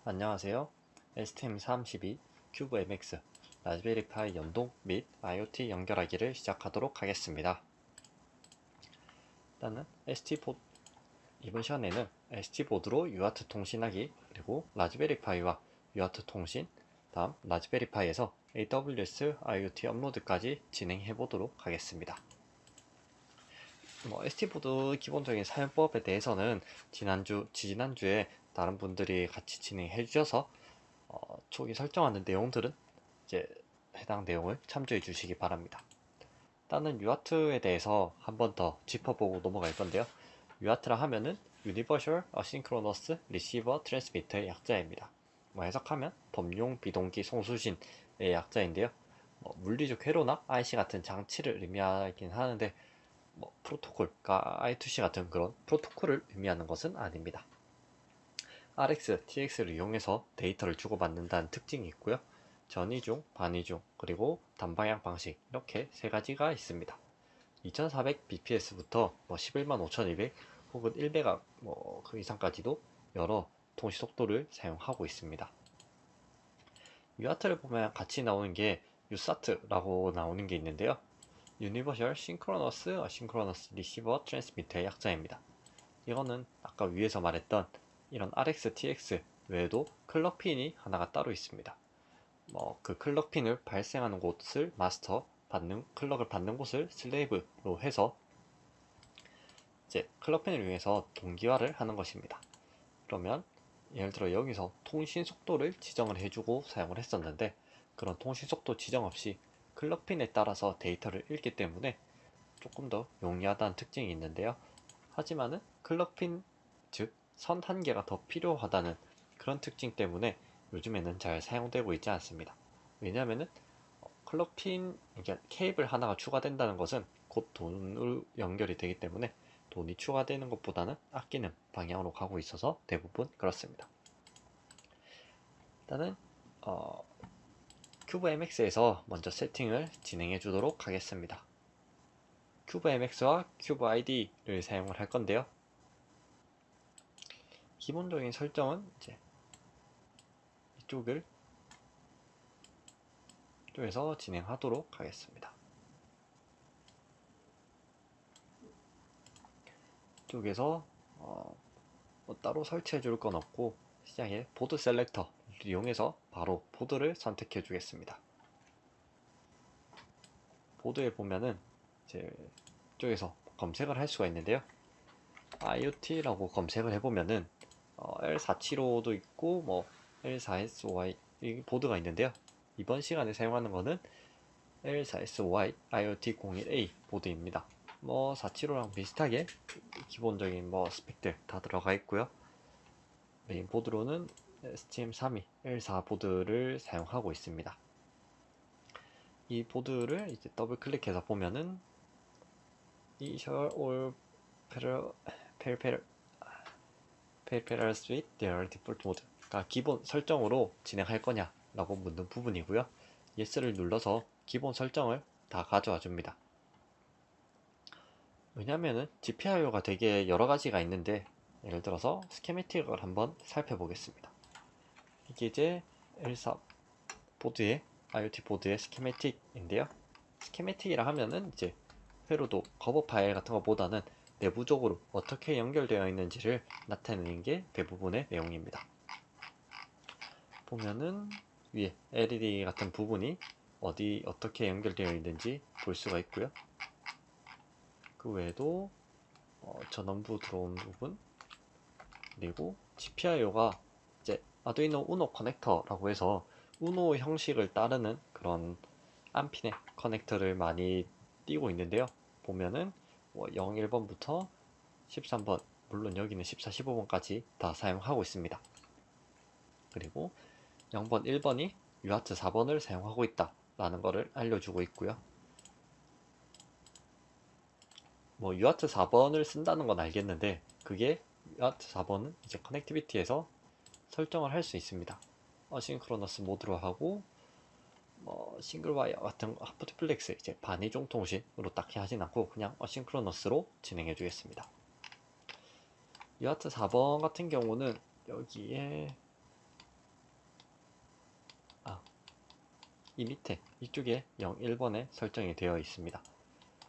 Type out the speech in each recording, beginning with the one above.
안녕하세요. STM32 큐브 MX 라즈베리 파이 연동 및 IoT 연결하기를 시작하도록 하겠습니다. 일단은 이번 시간에는 ST보드로 UART 통신하기, 그리고 라즈베리 파이와 UART 통신, 다음 라즈베리 파이에서 AWS IoT 업로드까지 진행해 보도록 하겠습니다. ST보드 기본적인 사용법에 대해서는 지지난주에 다른 분들이 같이 진행해 주셔서 초기 설정하는 내용들은 이제 해당 내용을 참조해 주시기 바랍니다. 일단은 UART에 대해서 한 번 더 짚어보고 넘어갈 건데요. UART라 하면은 Universal Asynchronous Receiver Transmitter의 약자입니다. 해석하면 범용 비동기 송수신의 약자인데요. 물리적 회로나 IC 같은 장치를 의미하긴 하는데 프로토콜, 그러니까 I2C 같은 그런 프로토콜을 의미하는 것은 아닙니다. RX, TX를 이용해서 데이터를 주고받는다는 특징이 있고요. 전이중, 반이중, 그리고 단방향 방식, 이렇게 세 가지가 있습니다. 2400bps부터 115,200 혹은 1메가 그 이상까지도 여러 통신 속도를 사용하고 있습니다. UART를 보면 같이 나오는 게 USART라고 나오는 게 있는데요. Universal Synchronous Asynchronous Receiver Transmitter의 약자입니다. 이거는 아까 위에서 말했던 이런 RX, TX 외에도 클럭핀이 하나가 따로 있습니다. 그 클럭핀을 발생하는 곳을 마스터, 클럭을 받는 곳을 슬레이브로 해서 이제 클럭핀을 이용해서 동기화를 하는 것입니다. 그러면 예를 들어 여기서 통신 속도를 지정을 해주고 사용을 했었는데, 그런 통신 속도 지정 없이 클럭핀에 따라서 데이터를 읽기 때문에 조금 더 용이하다는 특징이 있는데요. 하지만은 클럭핀, 즉 선 한 개가 더 필요하다는 그런 특징 때문에 요즘에는 잘 사용되고 있지 않습니다. 왜냐하면은 클럭핀, 그러니까 케이블 하나가 추가된다는 것은 곧 돈으로 연결이 되기 때문에 돈이 추가되는 것보다는 아끼는 방향으로 가고 있어서 대부분 그렇습니다. 일단은 큐브 MX에서 먼저 세팅을 진행해 주도록 하겠습니다. 큐브 MX와 큐브 ID를 사용을 할 건데요. 기본적인 설정은 이제 이쪽에서 진행하도록 하겠습니다. 이쪽에서 따로 설치해 줄 건 없고, 시작에 보드 셀렉터를 이용해서 바로 보드를 선택해 주겠습니다. 보드에 보면은 이제 이쪽에서 검색을 할 수가 있는데요. IoT라고 검색을 해보면은 L475도 있고 L4SOI 이 보드가 있는데요. 이번 시간에 사용하는 거는 L4SOI IoT01A 보드입니다. 475랑 비슷하게 기본적인 스펙들 다 들어가 있고요. 메인 보드로는 STM32 L4 보드를 사용하고 있습니다. 이 보드를 이제 더블 클릭해서 보면은 Shall all peripherals with their default mode, 그러니까 기본 설정으로 진행할 거냐 라고 묻는 부분이고요. Yes를 눌러서 기본 설정을 다 가져와 줍니다. 왜냐면은 GPIO가 되게 여러 가지가 있는데, 예를 들어서 스케매틱을 한번 살펴보겠습니다. 이게 이제 L4 보드의 IoT 보드의 스케매틱인데요. 스케매틱이라 하면은 이제 회로도 커버 파일 같은 것보다는 내부적으로 어떻게 연결되어 있는지를 나타내는 게 대부분의 내용입니다. 보면은 위에 LED 같은 부분이 어떻게 연결되어 있는지 볼 수가 있고요. 그 외에도 전원부 들어온 부분, 그리고 GPIO가 이제 아두이노 우노 커넥터라고 해서 우노 형식을 따르는 그런 안핀의 커넥터를 많이 띄고 있는데요. 보면은 0, 1번부터 13번, 물론 여기는 14, 15번까지 다 사용하고 있습니다. 그리고 0번, 1번이 UART 4번을 사용하고 있다 라는 것을 알려주고 있고요. UART 4번을 쓴다는 건 알겠는데, 그게 UART 4번은 이제 커넥티비티에서 설정을 할 수 있습니다. 어싱크로너스 모드로 하고 싱글 와이어 같은 하프트플렉스, 이제 반이중 통신으로 딱히 하진 않고 그냥 어싱크로너스로 진행해 주겠습니다. UART 4번 같은 경우는 여기에 이 밑에 이쪽에 0, 1번에 설정이 되어 있습니다.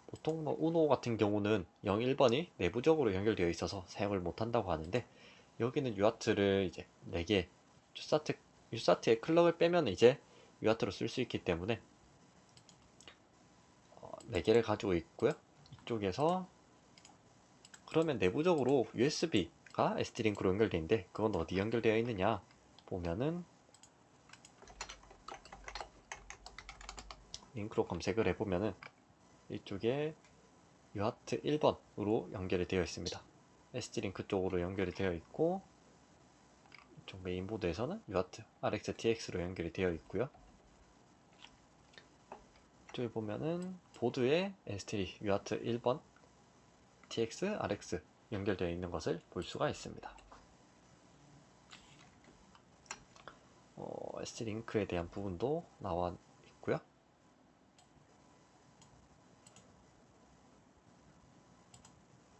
보통 뭐 우노 같은 경우는 0, 1번이 내부적으로 연결되어 있어서 사용을 못한다고 하는데, 여기는 UART를 이제 4개 USART의 클럭을 빼면 이제 UART로 쓸 수 있기 때문에 4개를 가지고 있고요. 이쪽에서 그러면 내부적으로 USB가 SD링크로 연결되어 있는데, 그건 어디 연결되어 있느냐 보면은 링크로 검색을 해보면은 이쪽에 UART 1번으로 연결이 되어 있습니다. SD링크 쪽으로 연결이 되어 있고, 이쪽 메인보드에서는 UART RxTX로 연결이 되어 있고요. 이쪽에 보면은 보드에 STD UART 1번 TX, RX 연결되어 있는 것을 볼 수가 있습니다. SD링크에 대한 부분도 나와 있고요.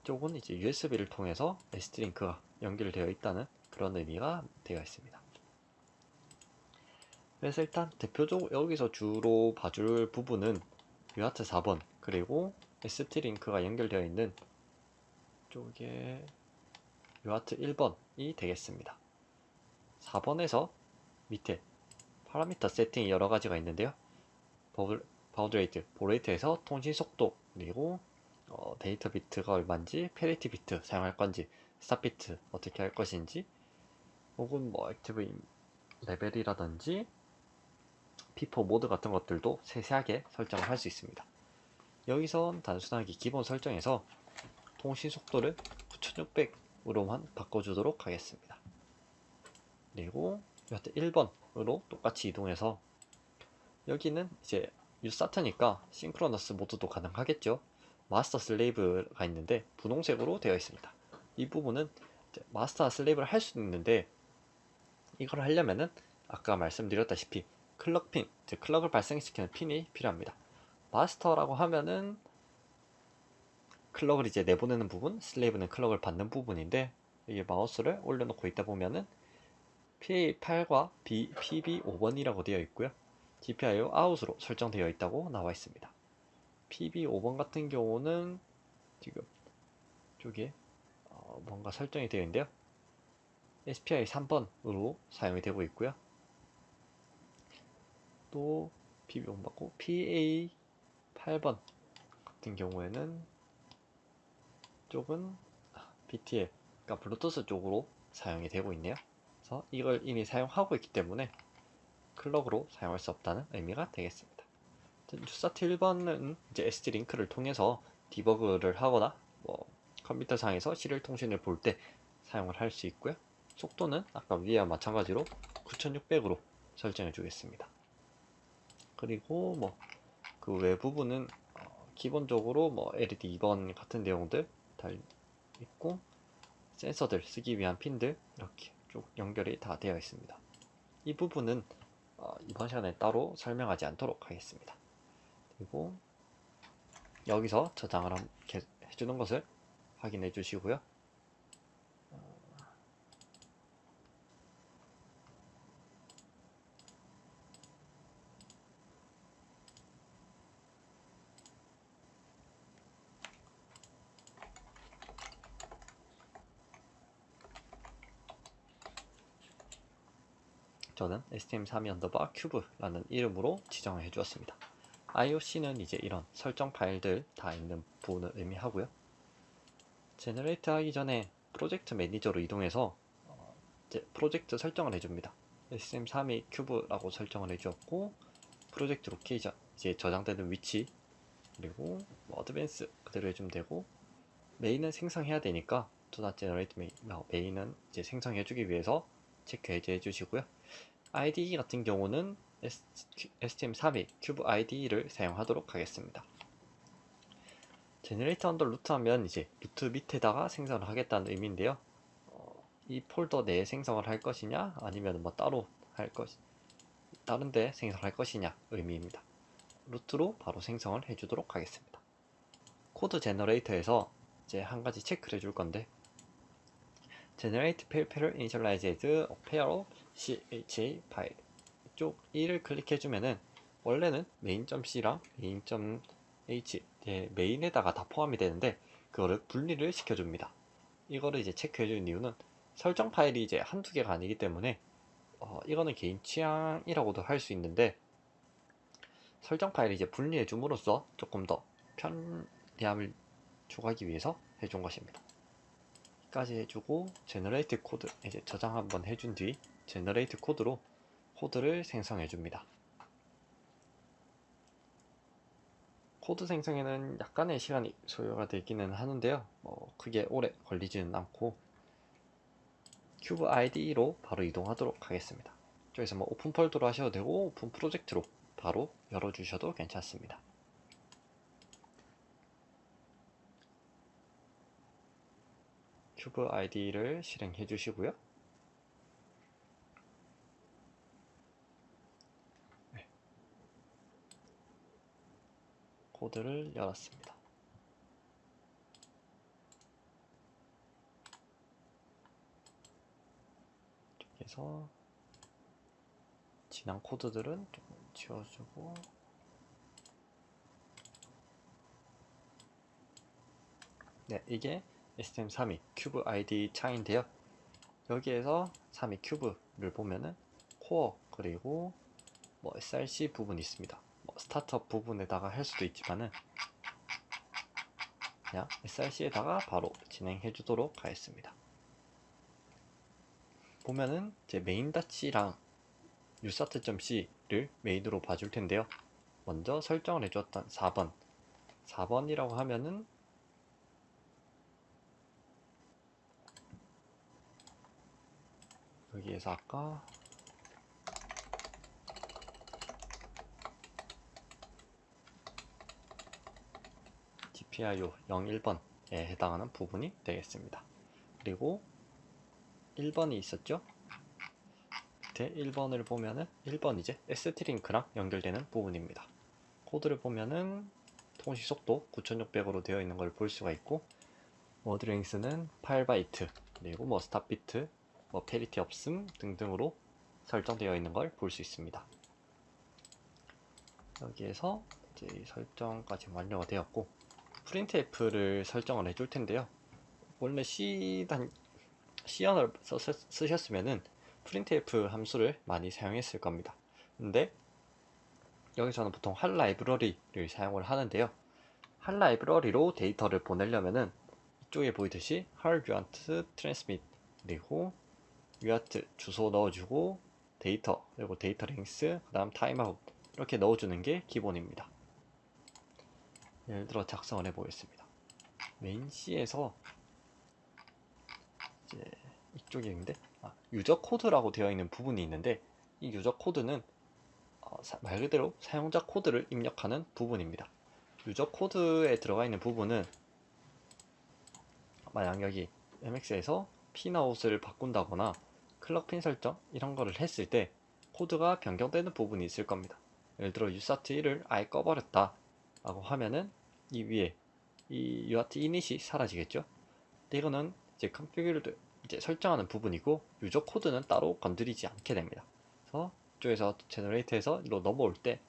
이쪽은 이제 USB를 통해서 SD링크가 연결되어 있다는 그런 의미가 되어 있습니다. 그래서 일단 대표적으로 여기서 주로 봐줄 부분은 UART 4번 그리고 SD링크가 연결되어 있는 쪽에 UART 1번이 되겠습니다. 4번에서 밑에 파라미터 세팅이 여러가지가 있는데요. 바우드 레이트에서 통신 속도, 그리고 데이터 비트가 얼마인지, 페리티 비트 사용할 건지, 스탑 비트 어떻게 할 것인지, 혹은 뭐 액티브 레벨이라든지 피포 모드 같은 것들도 세세하게 설정을 할 수 있습니다. 여기선 단순하게 기본 설정에서 통신 속도를 9600으로만 바꿔주도록 하겠습니다. 그리고 1번으로 똑같이 이동해서, 여기는 이제 USART니까 싱크로너스 모드도 가능하겠죠. 마스터 슬레이브가 있는데 분홍색으로 되어 있습니다. 이 부분은 마스터 슬레이브를 할 수 있는데, 이걸 하려면은 아까 말씀드렸다시피 클럭핀, 즉 클럭을 발생시키는 핀이 필요합니다. 마스터라고 하면은 클럭을 이제 내보내는 부분, 슬레이브는 클럭을 받는 부분인데, 이게 마우스를 올려놓고 있다 보면은 PA8과 PB5번이라고 되어 있고요. GPIO 아웃으로 설정되어 있다고 나와 있습니다. PB5번 같은 경우는 지금 쪽에 뭔가 설정이 되어 있는데요. SPI 3번으로 사용이 되고 있고요. 또 PB5번 받고 PA8번 같은 경우에는 쪽은 BTL, 그러니까 블루투스 쪽으로 사용이 되고 있네요. 그래서 이걸 이미 사용하고 있기 때문에 클럭으로 사용할 수 없다는 의미가 되겠습니다. USART 1번은 이제 SD링크를 통해서 디버그를 하거나 뭐 컴퓨터상에서 시리얼 통신을 볼 때 사용을 할 수 있고요. 속도는 아까 위와 마찬가지로 9600으로 설정해 주겠습니다. 그리고 뭐 그 외 부분은 기본적으로 뭐 LED 2번 같은 내용들 달 있고, 센서들 쓰기 위한 핀들 이렇게 쭉 연결이 다 되어 있습니다. 이 부분은 이번 시간에 따로 설명하지 않도록 하겠습니다. 그리고 여기서 저장을 해주는 것을 확인해 주시고요. 저는 stm32_cube 라는 이름으로 지정을 해주었습니다. IOC는 이제 이런 설정 파일들 다 있는 부분을 의미하고요. 제너레이트 하기 전에 프로젝트 매니저로 이동해서 이제 프로젝트 설정을 해줍니다. stm32cube라고 설정을 해주었고, 프로젝트 로케이션, 이제 저장되는 위치, 그리고 뭐 어드밴스 그대로 해주면 되고, 메인은 생성해야 되니까 generate 메인은 이제 생성해주기 위해서 체크 해주시고요. IDE 같은 경우는 STM32 큐브 IDE를 사용하도록 하겠습니다. 제너레이터 언더 루트 하면 이제 루트 밑에다가 생성을 하겠다는 의미인데요. 이 폴더 내에 생성을 할 것이냐, 아니면 뭐 따로 다른데 생성할 것이냐 의미입니다. 루트로 바로 생성을 해주도록 하겠습니다. 코드 제너레이터에서 이제 한 가지 체크를 해줄 건데, Generate Peripheral Initialized Pair of CHA 파일 이쪽 1을 클릭해주면은 원래는 main.c랑 main.h 메인에다가 다 포함이 되는데 그거를 분리를 시켜줍니다. 이거를 이제 체크해주는 이유는 설정 파일이 이제 한두 개가 아니기 때문에 이거는 개인 취향이라고도 할 수 있는데 설정 파일을 이제 분리해 줌으로써 조금 더 편리함을 추구하기 위해서 해준 것입니다. 까지 해주고 제너레이트 코드 이제 저장 한번 해준 뒤 제너레이트 코드로 코드를 생성해 줍니다. 코드 생성에는 약간의 시간이 소요가 되기는 하는데요, 크게 오래 걸리지는 않고 큐브 IDE로 바로 이동하도록 하겠습니다. 저기서 뭐 오픈 폴더로 하셔도 되고 오픈 프로젝트로 바로 열어주셔도 괜찮습니다. 큐브 IDE를 실행해 주시고요. 네. 코드를 열었습니다. 그래서 지난 코드들은 조금 지워주고 네, 이게 STM32 큐브 ID 창인데요. 여기에서 32 큐브를 보면은 코어 그리고 뭐 SRC 부분이 있습니다. 뭐 스타트업 부분에다가 할 수도 있지만은 그냥 SRC에다가 바로 진행해 주도록 하겠습니다. 보면은 제 main.c랑 usart.c를 메인으로 봐줄 텐데요. 먼저 설정을 해주었던 4번이라고 하면은 여기에서 아까 GPIO 01번에 해당하는 부분이 되겠습니다. 그리고 1번이 있었죠? 밑에 1번을 보면은 1번 이제 ST링크랑 연결되는 부분입니다. 코드를 보면은 통신 속도 9600으로 되어 있는 걸 볼 수가 있고 워드랭스는 8바이트 그리고 뭐 스탑비트 뭐 페리티 없음 등등으로 설정되어 있는 걸 볼 수 있습니다. 여기에서 이제 설정까지 완료가 되었고 프린트F를 설정을 해줄 텐데요. 원래 C언어를 쓰셨으면은 printf 함수를 많이 사용했을 겁니다. 근데 여기서는 보통 할 라이브러리를 사용을 하는데요. 할 라이브러리로 데이터를 보내려면은 이쪽에 보이듯이 할 유한트 트랜스밋 그리고 유한트 주소 넣어주고 데이터 그리고 데이터 랭스 그 다음 타임아웃 이렇게 넣어주는 게 기본입니다. 예를 들어 작성을 해보겠습니다. 메인 C에서 이제 이쪽에 있는데 유저 코드라고 되어 있는 부분이 있는데 이 유저 코드는 말 그대로 사용자 코드를 입력하는 부분입니다. 유저 코드에 들어가 있는 부분은 만약 여기 MX에서 핀아웃을 바꾼다거나 클럭 핀 설정 이런 거를 했을 때 코드가 변경되는 부분이 있을 겁니다. 예를 들어 usart1을 아예 꺼버렸다 라고 하면은 이 위에 이 uart init이 사라지겠죠. 근데 이거는 이제 컨피그를 이제 설정하는 부분이고 유저 코드는 따로 건드리지 않게 됩니다. 그래서 이쪽에서 제너레이트에서 이로 넘어올 때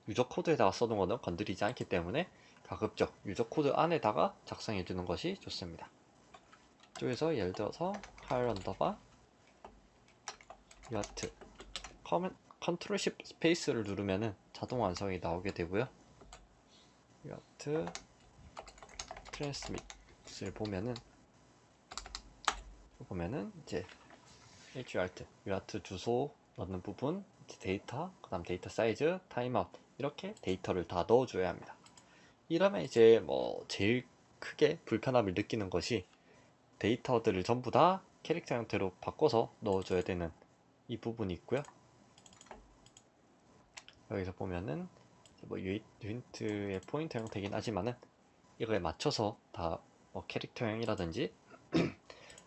유저 코드에다가 써둔 거는 건드리지 않기 때문에 가급적 유저 코드 안에다가 작성해 주는 것이 좋습니다. 이쪽에서 예를 들어서 할 언더바 유아트 컨트롤 십 스페이스를 누르면은 자동 완성이 나오게 되고요. 유아트 트랜스밋을 보면은 이제 HUALT 유아트 주소 넣는 부분, 데이터, 그 다음 데이터 사이즈, 타임아웃 이렇게 데이터를 다 넣어줘야 합니다. 이러면 이제 뭐 제일 크게 불편함을 느끼는 것이 데이터들을 전부 다 캐릭터 형태로 바꿔서 넣어줘야 되는 이 부분이 있고요. 여기서 보면은 뭐 유인트의 포인터 형태긴 하지만은 이거에 맞춰서 다 뭐 캐릭터형이라든지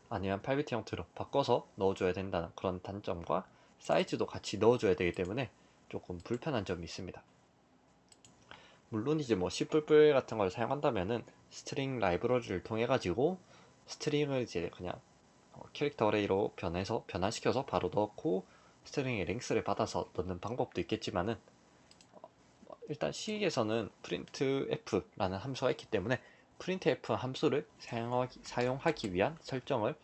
아니면 8비트 형태로 바꿔서 넣어줘야 된다는 그런 단점과 사이즈도 같이 넣어줘야 되기 때문에 조금 불편한 점이 있습니다. 물론 이제 뭐 C++ 같은 걸 사용한다면은 스트링 라이브러리를 통해 가지고 스트링을 이제 그냥 캐릭터 어레이로 변환시켜서 바로 넣고 스트링의 랭스를 받아서 넣는 방법도 있겠지만은 일단 C에서는 printf라는 함수가 있기 때문에 printf 함수를 사용하기 위한 설정을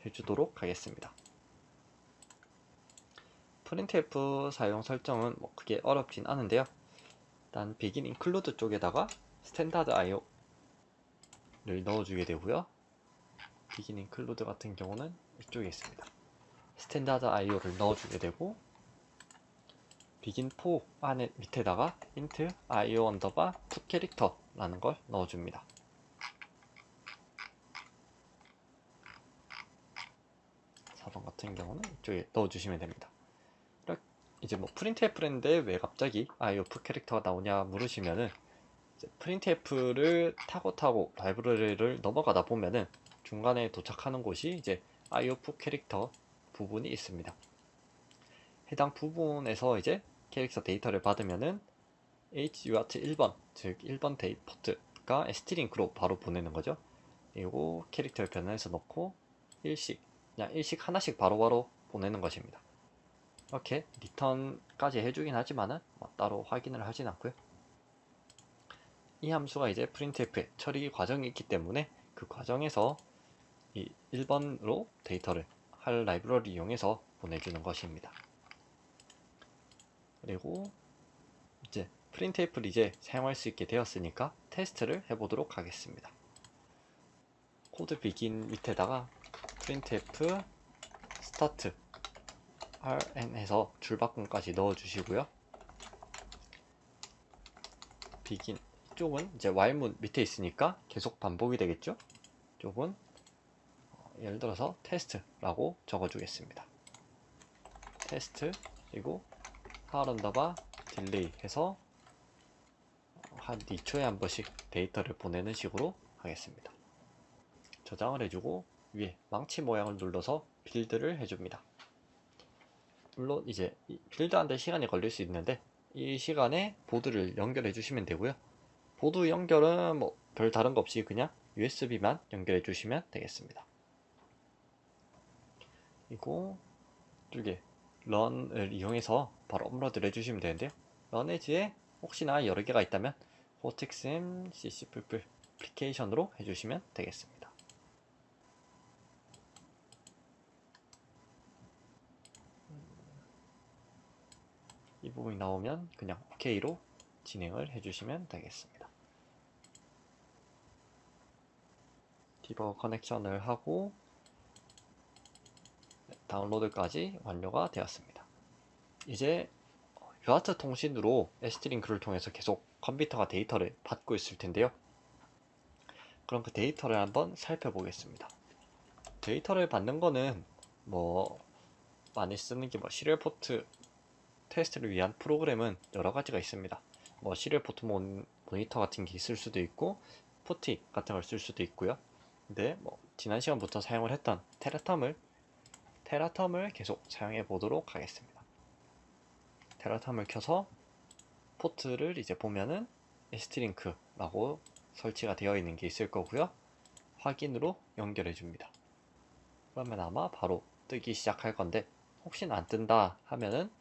해주도록 하겠습니다. printf 사용 설정은 뭐 크게 어렵진 않은데요. 일단 begin include 쪽에다가 standard IO를 넣어주게 되고요. begin include 같은 경우는 이쪽에 있습니다. standard IO를 넣어주게 되고 begin for 안에 밑에다가 int IO 언더바 put character라는 걸 넣어줍니다. 사번 같은 경우는 이쪽에 넣어주시면 됩니다. 이제 뭐 printf인데 왜 갑자기 IO put character가 나오냐 물으시면은 printf를 타고 라이브러리를 넘어가다 보면은 중간에 도착하는 곳이 이제 IO put character 부분이 있습니다. 해당 부분에서 이제 캐릭터 데이터를 받으면은 HUART 1번, 즉 1번 포트가 string으로 바로 보내는 거죠. 그리고 캐릭터를 변환해서 넣고 그냥 일식 하나씩 바로바로 보내는 것입니다. 이렇게 리턴까지 해주긴 하지만은 따로 확인을 하진 않고요. 이 함수가 이제 printf의 처리 과정이 있기 때문에 그 과정에서 이 1번으로 데이터를 할 라이브러리 이용해서 보내주는 것입니다. 그리고 이제 printf를 이제 사용할 수 있게 되었으니까 테스트를 해보도록 하겠습니다. 코드 begin 밑에다가 printf start rn 해서 줄바꿈까지 넣어주시고요. begin 이쪽은 이제 while문 밑에 있으니까 계속 반복이 되겠죠. 이쪽은 예를 들어서 테스트라고 적어주겠습니다. 테스트 그리고 하런더바 딜레이 해서 한 2초에 한 번씩 데이터를 보내는 식으로 하겠습니다. 저장을 해주고 위에 망치 모양을 눌러서 빌드를 해줍니다. 물론 이제 빌드하는데 시간이 걸릴 수 있는데 이 시간에 보드를 연결해 주시면 되고요. 보드 연결은 뭐 별 다른 거 없이 그냥 USB만 연결해 주시면 되겠습니다. 그리고 이쪽에 런을 이용해서 바로 업로드를 해주시면 되는데요. 런에지에 혹시나 여러 개가 있다면 cortexm cc++ 애플리케이션으로 해주시면 되겠습니다. 이 부분이 나오면 그냥 OK로 진행을 해주시면 되겠습니다. 디버거 커넥션을 하고 다운로드까지 완료가 되었습니다. 이제 UART 통신으로 ST링크를 통해서 계속 컴퓨터가 데이터를 받고 있을 텐데요. 그럼 그 데이터를 한번 살펴보겠습니다. 데이터를 받는 거는 뭐 많이 쓰는 게 시리얼 포트 테스트를 위한 프로그램은 여러 가지가 있습니다. 뭐 시리얼 포트 모니터 같은 게 있을 수도 있고 포티 같은 걸 쓸 수도 있고요. 근데 뭐 지난 시간부터 사용을 했던 테라텀을 계속 사용해 보도록 하겠습니다. 테라텀을 켜서 포트를 이제 보면은 ST링크라고 설치가 되어 있는 게 있을 거고요. 확인으로 연결해 줍니다. 그러면 아마 바로 뜨기 시작할 건데 혹시나 안 뜬다 하면은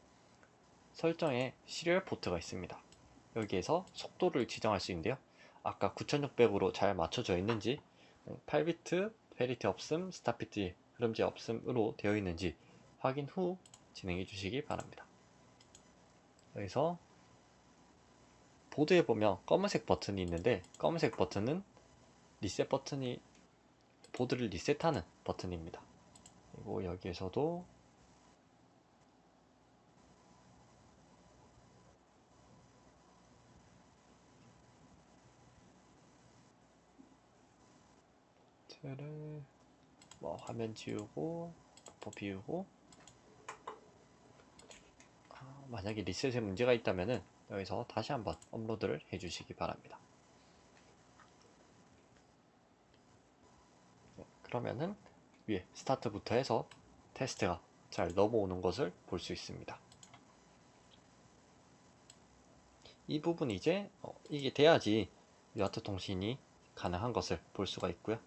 설정에 시리얼 포트가 있습니다. 여기에서 속도를 지정할 수 있는데요. 아까 9600으로 잘 맞춰져 있는지 8비트 페리티 없음, 스탑비트 흐름제 없음으로 되어 있는지 확인 후 진행해 주시기 바랍니다. 여기서 보드에 보면 검은색 버튼이 있는데 검은색 버튼은 리셋 버튼이 보드를 리셋하는 버튼입니다. 그리고 여기에서도 뭐 화면 지우고 도포 비우고 만약에 리셋에 문제가 있다면은 여기서 다시 한번 업로드를 해주시기 바랍니다. 그러면은 위에 스타트부터 해서 테스트가 잘 넘어오는 것을 볼 수 있습니다. 이 부분이 이제 이게 돼야지 UART 통신이 가능한 것을 볼 수가 있고요.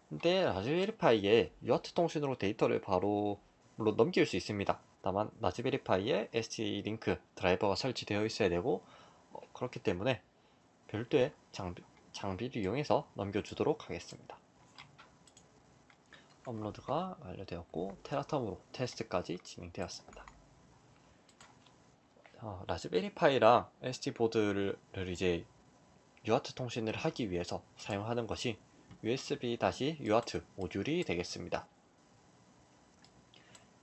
근데 라즈베리 파이에 UART 통신으로 데이터를 바로 물론 넘길 수 있습니다. 다만 라즈베리 파이에 SD 링크 드라이버가 설치되어 있어야 되고 그렇기 때문에 별도의 장비를 이용해서 넘겨주도록 하겠습니다. 업로드가 완료되었고 테라텀으로 테스트까지 진행되었습니다. 라즈베리 파이랑 SD 보드를 이제 UART 통신을 하기 위해서 사용하는 것이 USB-UART 모듈이 되겠습니다.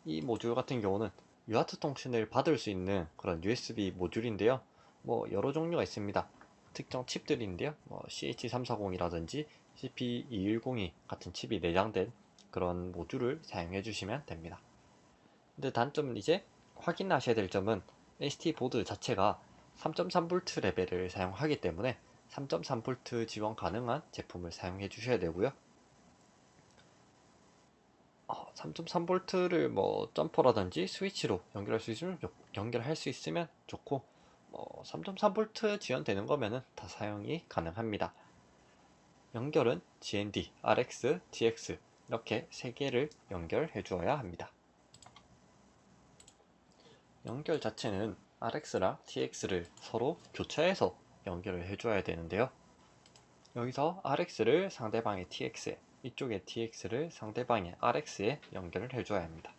이 모듈 같은 경우는 UART 통신을 받을 수 있는 그런 USB 모듈인데요. 여러 종류가 있습니다. 특정 칩들인데요. CH340이라든지 CP210이 같은 칩이 내장된 그런 모듈을 사용해 주시면 됩니다. 근데 단점은 이제 확인하셔야 될 점은 SD 보드 자체가 3.3V 레벨을 사용하기 때문에 3.3V 지원 가능한 제품을 사용해 주셔야 되고요. 3.3V를 점퍼라든지 스위치로 연결할 수 있으면 좋고 3.3V 지원되는 거면은 다 사용이 가능합니다. 연결은 GND, RX, TX 이렇게 3개를 연결해 주어야 합니다. 연결 자체는 RX랑 TX를 서로 교차해서 연결을 해줘야 되는데요. 여기서 RX를 상대방의 TX에, 이쪽의 TX를 상대방의 RX에 연결을 해줘야 합니다.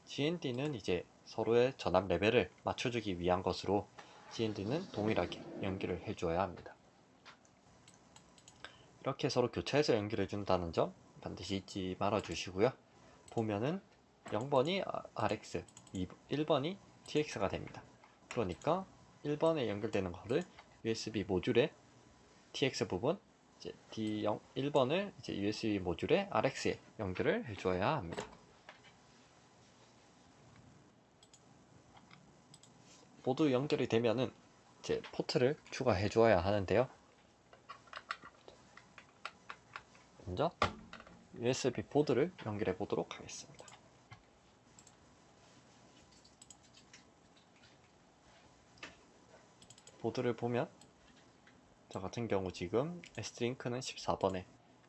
GND는 이제 서로의 전압 레벨을 맞춰주기 위한 것으로 GND는 동일하게 연결을 해줘야 합니다. 이렇게 서로 교차해서 연결해 준다는 점 반드시 잊지 말아 주시고요. 보면은 0번이 RX, 1번이 TX가 됩니다. 그러니까 1번에 연결되는 거를 USB 모듈의 TX 부분, 이제 D0, 1번을 이제 USB 모듈의 RX에 연결을 해줘야 합니다. 모두 연결이 되면은 이제 포트를 추가해 줘야 하는데요. 먼저 USB 보드를 연결해 보도록 하겠습니다. 보드를 보면 저 같은 경우 지금 S링크는 14번에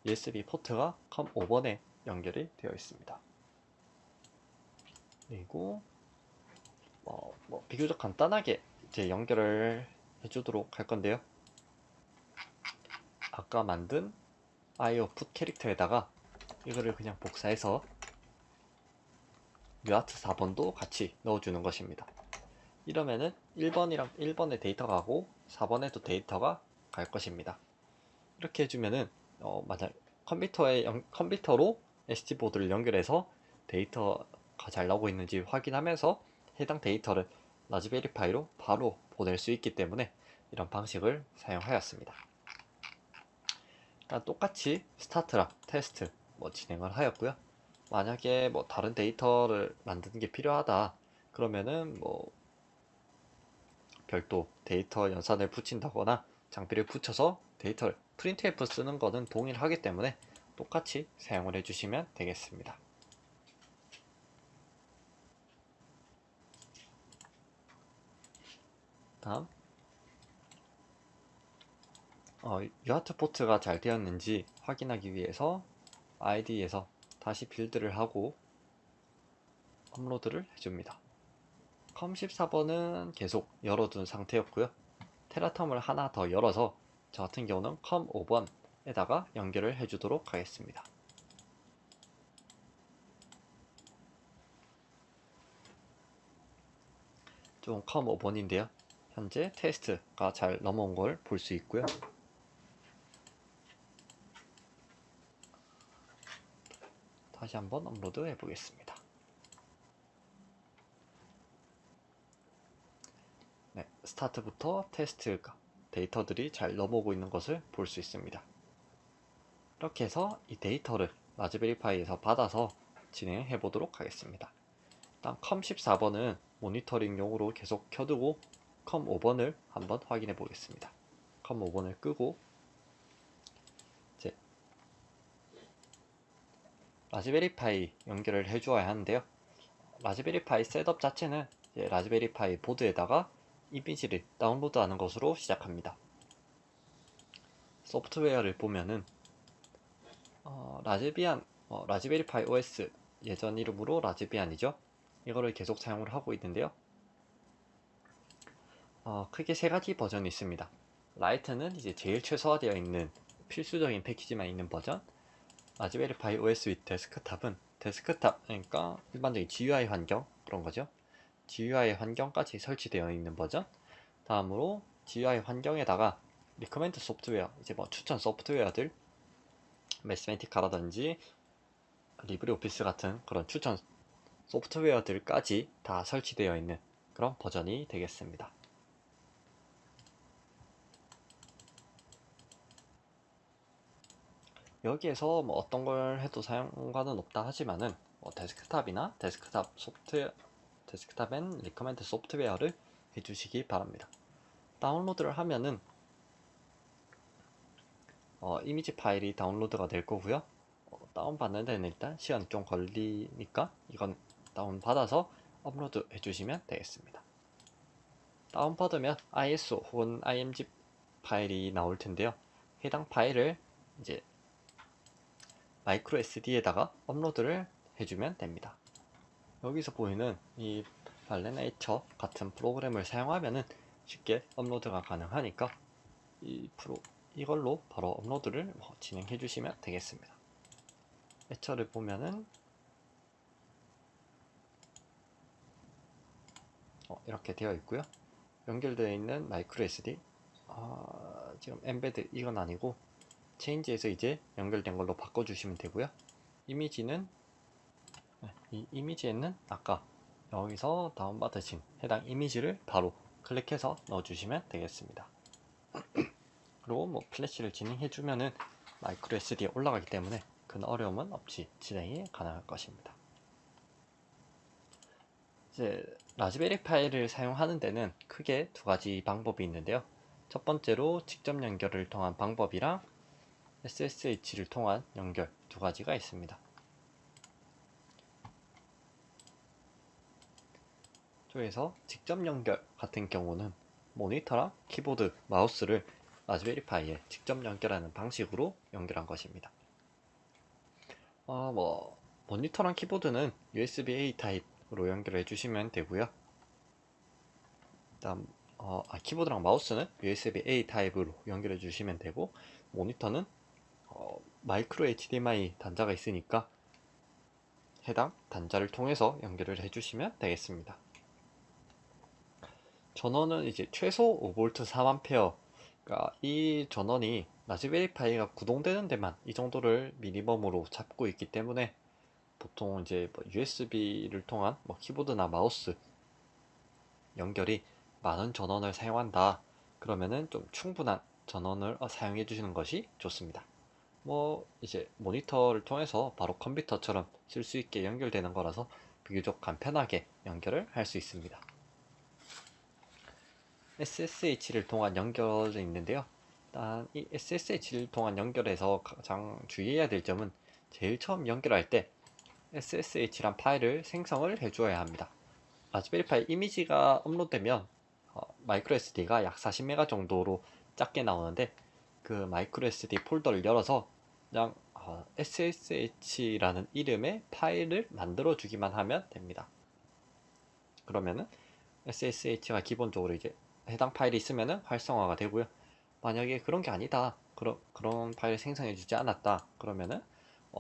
USB 포트가 COM5번에 연결이 되어 있습니다. 그리고 비교적 간단하게 이제 연결을 해주도록 할 건데요. 아까 만든 IO 풋 캐릭터에다가 이거를 그냥 복사해서 UART 4번도 같이 넣어주는 것입니다. 이러면은 1번의 데이터가 가고 4번에도 데이터가 갈 것입니다. 이렇게 해주면은 만약 컴퓨터로 SD보드를 연결해서 데이터가 잘 나오고 있는지 확인하면서 해당 데이터를 라즈베리 파이로 바로 보낼 수 있기 때문에 이런 방식을 사용하였습니다. 똑같이 스타트랑 테스트 진행을 하였고요. 만약에 다른 데이터를 만드는 게 필요하다 그러면은 별도 데이터 연산을 붙인다거나 장비를 붙여서 데이터를 프린트F 쓰는 거는 동일하기 때문에 똑같이 사용을 해주시면 되겠습니다. 다음 UART 포트가 잘 되었는지 확인하기 위해서 ID에서 다시 빌드를 하고 업로드를 해줍니다. COM14번은 계속 열어둔 상태였고요. 테라텀을 하나 더 열어서 저 같은 경우는 COM5번에다가 연결을 해주도록 하겠습니다. 좀 COM5번인데요. 현재 테스트가 잘 넘어온 걸 볼 수 있고요. 다시 한번 업로드 해보겠습니다. 네, 스타트부터 테스트가 데이터들이 잘 넘어오고 있는 것을 볼 수 있습니다. 이렇게 해서 이 데이터를 라즈베리 파이에서 받아서 진행해 보도록 하겠습니다. 일단 COM14번은 모니터링용으로 계속 켜두고 COM5번을 한번 확인해 보겠습니다. COM5번을 끄고 이제 라즈베리 파이 연결을 해 주어야 하는데요. 라즈베리 파이 셋업 자체는 이제 라즈베리 파이 보드에다가 이미지를 다운로드하는 것으로 시작합니다. 소프트웨어를 보면은 라즈베리 파이 OS 예전 이름으로 라즈비안이죠. 이거를 계속 사용을 하고 있는데요. 크게 세 가지 버전이 있습니다. 라이트는 이제 제일 최소화되어 있는 필수적인 패키지만 있는 버전. 라즈베리 파이 OS with 데스크탑은 데스크탑, 그러니까 일반적인 GUI 환경 그런 거죠. GUI 환경까지 설치되어 있는 버전. 다음으로 GUI 환경에다가 리커멘드 소프트웨어, 이제 뭐 추천 소프트웨어들, 매스메티카라든지 리브레오피스 같은 그런 추천 소프트웨어들까지 다 설치되어 있는 그런 버전이 되겠습니다. 여기에서 뭐 어떤 걸 해도 상관은 없다 하지만은 데스크탑이나 데스크탑 소프트웨어, 데스크탑 앤 리커멘드 소프트웨어를 해주시기 바랍니다. 다운로드를 하면은 이미지 파일이 다운로드가 될 거고요. 다운받는 데는 일단 시간이 좀 걸리니까 이건 다운받아서 업로드 해주시면 되겠습니다. 다운받으면 ISO 혹은 IMG 파일이 나올 텐데요. 해당 파일을 이제 마이크로 SD에다가 업로드를 해주면 됩니다. 여기서 보이는 이 발레네이처 같은 프로그램을 사용하면은 쉽게 업로드가 가능하니까 이걸로 바로 업로드를 진행해 주시면 되겠습니다. 애처를 보면은 이렇게 되어 있고요. 연결되어 있는 마이크로 SD, 지금 엠베드 이건 아니고 체인지에서 이제 연결된 걸로 바꿔주시면 되고요. 이미지는 이 이미지에는 아까 여기서 다운받으신 해당 이미지를 바로 클릭해서 넣어주시면 되겠습니다. 그리고 뭐 플래시를 진행해주면은 마이크로 SD에 올라가기 때문에 큰 어려움은 없이 진행이 가능할 것입니다. 이제 라즈베리 파이를 사용하는 데는 크게 두 가지 방법이 있는데요. 첫 번째로 직접 연결을 통한 방법이랑 SSH를 통한 연결 두 가지가 있습니다. 쪽에서 직접 연결 같은 경우는 모니터랑 키보드, 마우스를 라즈베리 파이에 직접 연결하는 방식으로 연결한 것입니다. 모니터랑 키보드는 USB-A 타입으로 연결해 주시면 되고요. 다음 키보드랑 마우스는 USB-A 타입으로 연결해 주시면 되고, 모니터는 마이크로 HDMI 단자가 있으니까 해당 단자를 통해서 연결을 해주시면 되겠습니다. 전원은 이제 최소 5V 4A, 그러니까 이 전원이 라즈베리 파이가 구동되는 데만 이 정도를 미니멈으로 잡고 있기 때문에 보통 이제 USB를 통한 키보드나 마우스 연결이 많은 전원을 사용한다 그러면은 좀 충분한 전원을 사용해 주시는 것이 좋습니다. 이제 모니터를 통해서 바로 컴퓨터처럼 쓸 수 있게 연결되는 거라서 비교적 간편하게 연결을 할 수 있습니다. SSH를 통한 연결이 있는데요. 일단 이 SSH를 통한 연결에서 가장 주의해야 될 점은 제일 처음 연결할 때 SSH란 파일을 생성을 해주어야 합니다. 라즈베리 파이 이미지가 업로드되면 마이크로 SD가 약 40메가 정도로 작게 나오는데 그 마이크로 SD 폴더를 열어서 그냥 SSH라는 이름의 파일을 만들어 주기만 하면 됩니다. 그러면은 SSH가 기본적으로 이제 해당 파일이 있으면은 활성화가 되고요. 만약에 그런 게 아니다, 그런 파일을 생성해 주지 않았다 그러면은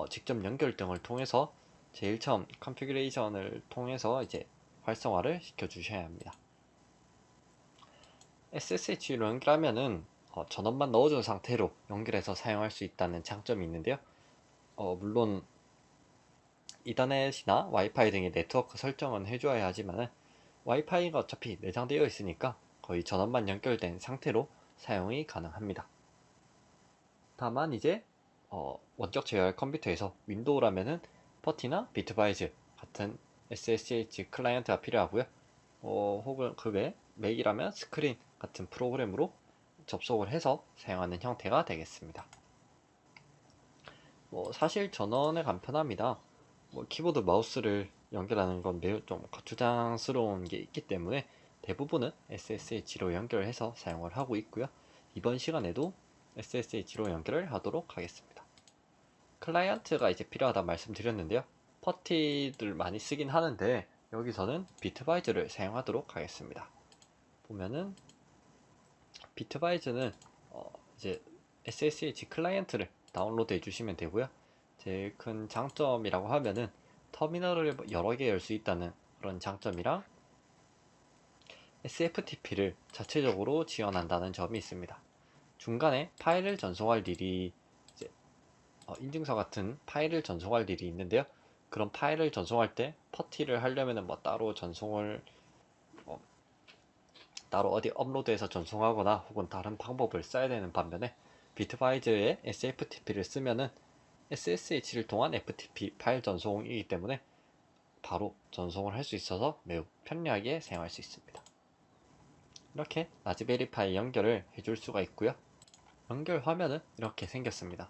직접 연결 등을 통해서 제일 처음 컨피그레이션을 통해서 이제 활성화를 시켜 주셔야 합니다. SSH로 연결하면은 전원만 넣어준 상태로 연결해서 사용할 수 있다는 장점이 있는데요. 물론 이더넷이나 와이파이 등의 네트워크 설정은 해줘야 하지만 와이파이가 어차피 내장되어 있으니까 거의 전원만 연결된 상태로 사용이 가능합니다. 다만 이제 원격 제어할 컴퓨터에서 윈도우라면은 퍼티나 비트바이즈 같은 SSH 클라이언트가 필요하고요. 혹은 그 외 맥이라면 스크린 같은 프로그램으로 접속을 해서 사용하는 형태가 되겠습니다. 사실 전원의 간편합니다. 키보드 마우스를 연결하는 건 매우 좀 거추장스러운 게 있기 때문에 대부분은 SSH로 연결해서 사용을 하고 있고요. 이번 시간에도 SSH로 연결을 하도록 하겠습니다. 클라이언트가 이제 필요하다 말씀드렸는데요. 퍼티들 많이 쓰긴 하는데 여기서는 비트바이즈를 사용하도록 하겠습니다. 보면은 비트바이즈는 이제 SSH 클라이언트를 다운로드 해주시면 되고요. 제일 큰 장점이라고 하면은 터미널을 여러 개 열 수 있다는 그런 장점이랑 SFTP를 자체적으로 지원한다는 점이 있습니다. 중간에 파일을 전송할 일이 이제 인증서 같은 파일을 전송할 일이 있는데요. 그런 파일을 전송할 때 퍼티를 하려면은 뭐 따로 전송을 따로 어디 업로드해서 전송하거나 혹은 다른 방법을 써야 되는 반면에 비트바이즈의 SFTP를 쓰면은 SSH를 통한 FTP 파일 전송이기 때문에 바로 전송을 할 수 있어서 매우 편리하게 사용할 수 있습니다. 이렇게 라즈베리파이 연결을 해줄 수가 있고요. 연결 화면은 이렇게 생겼습니다.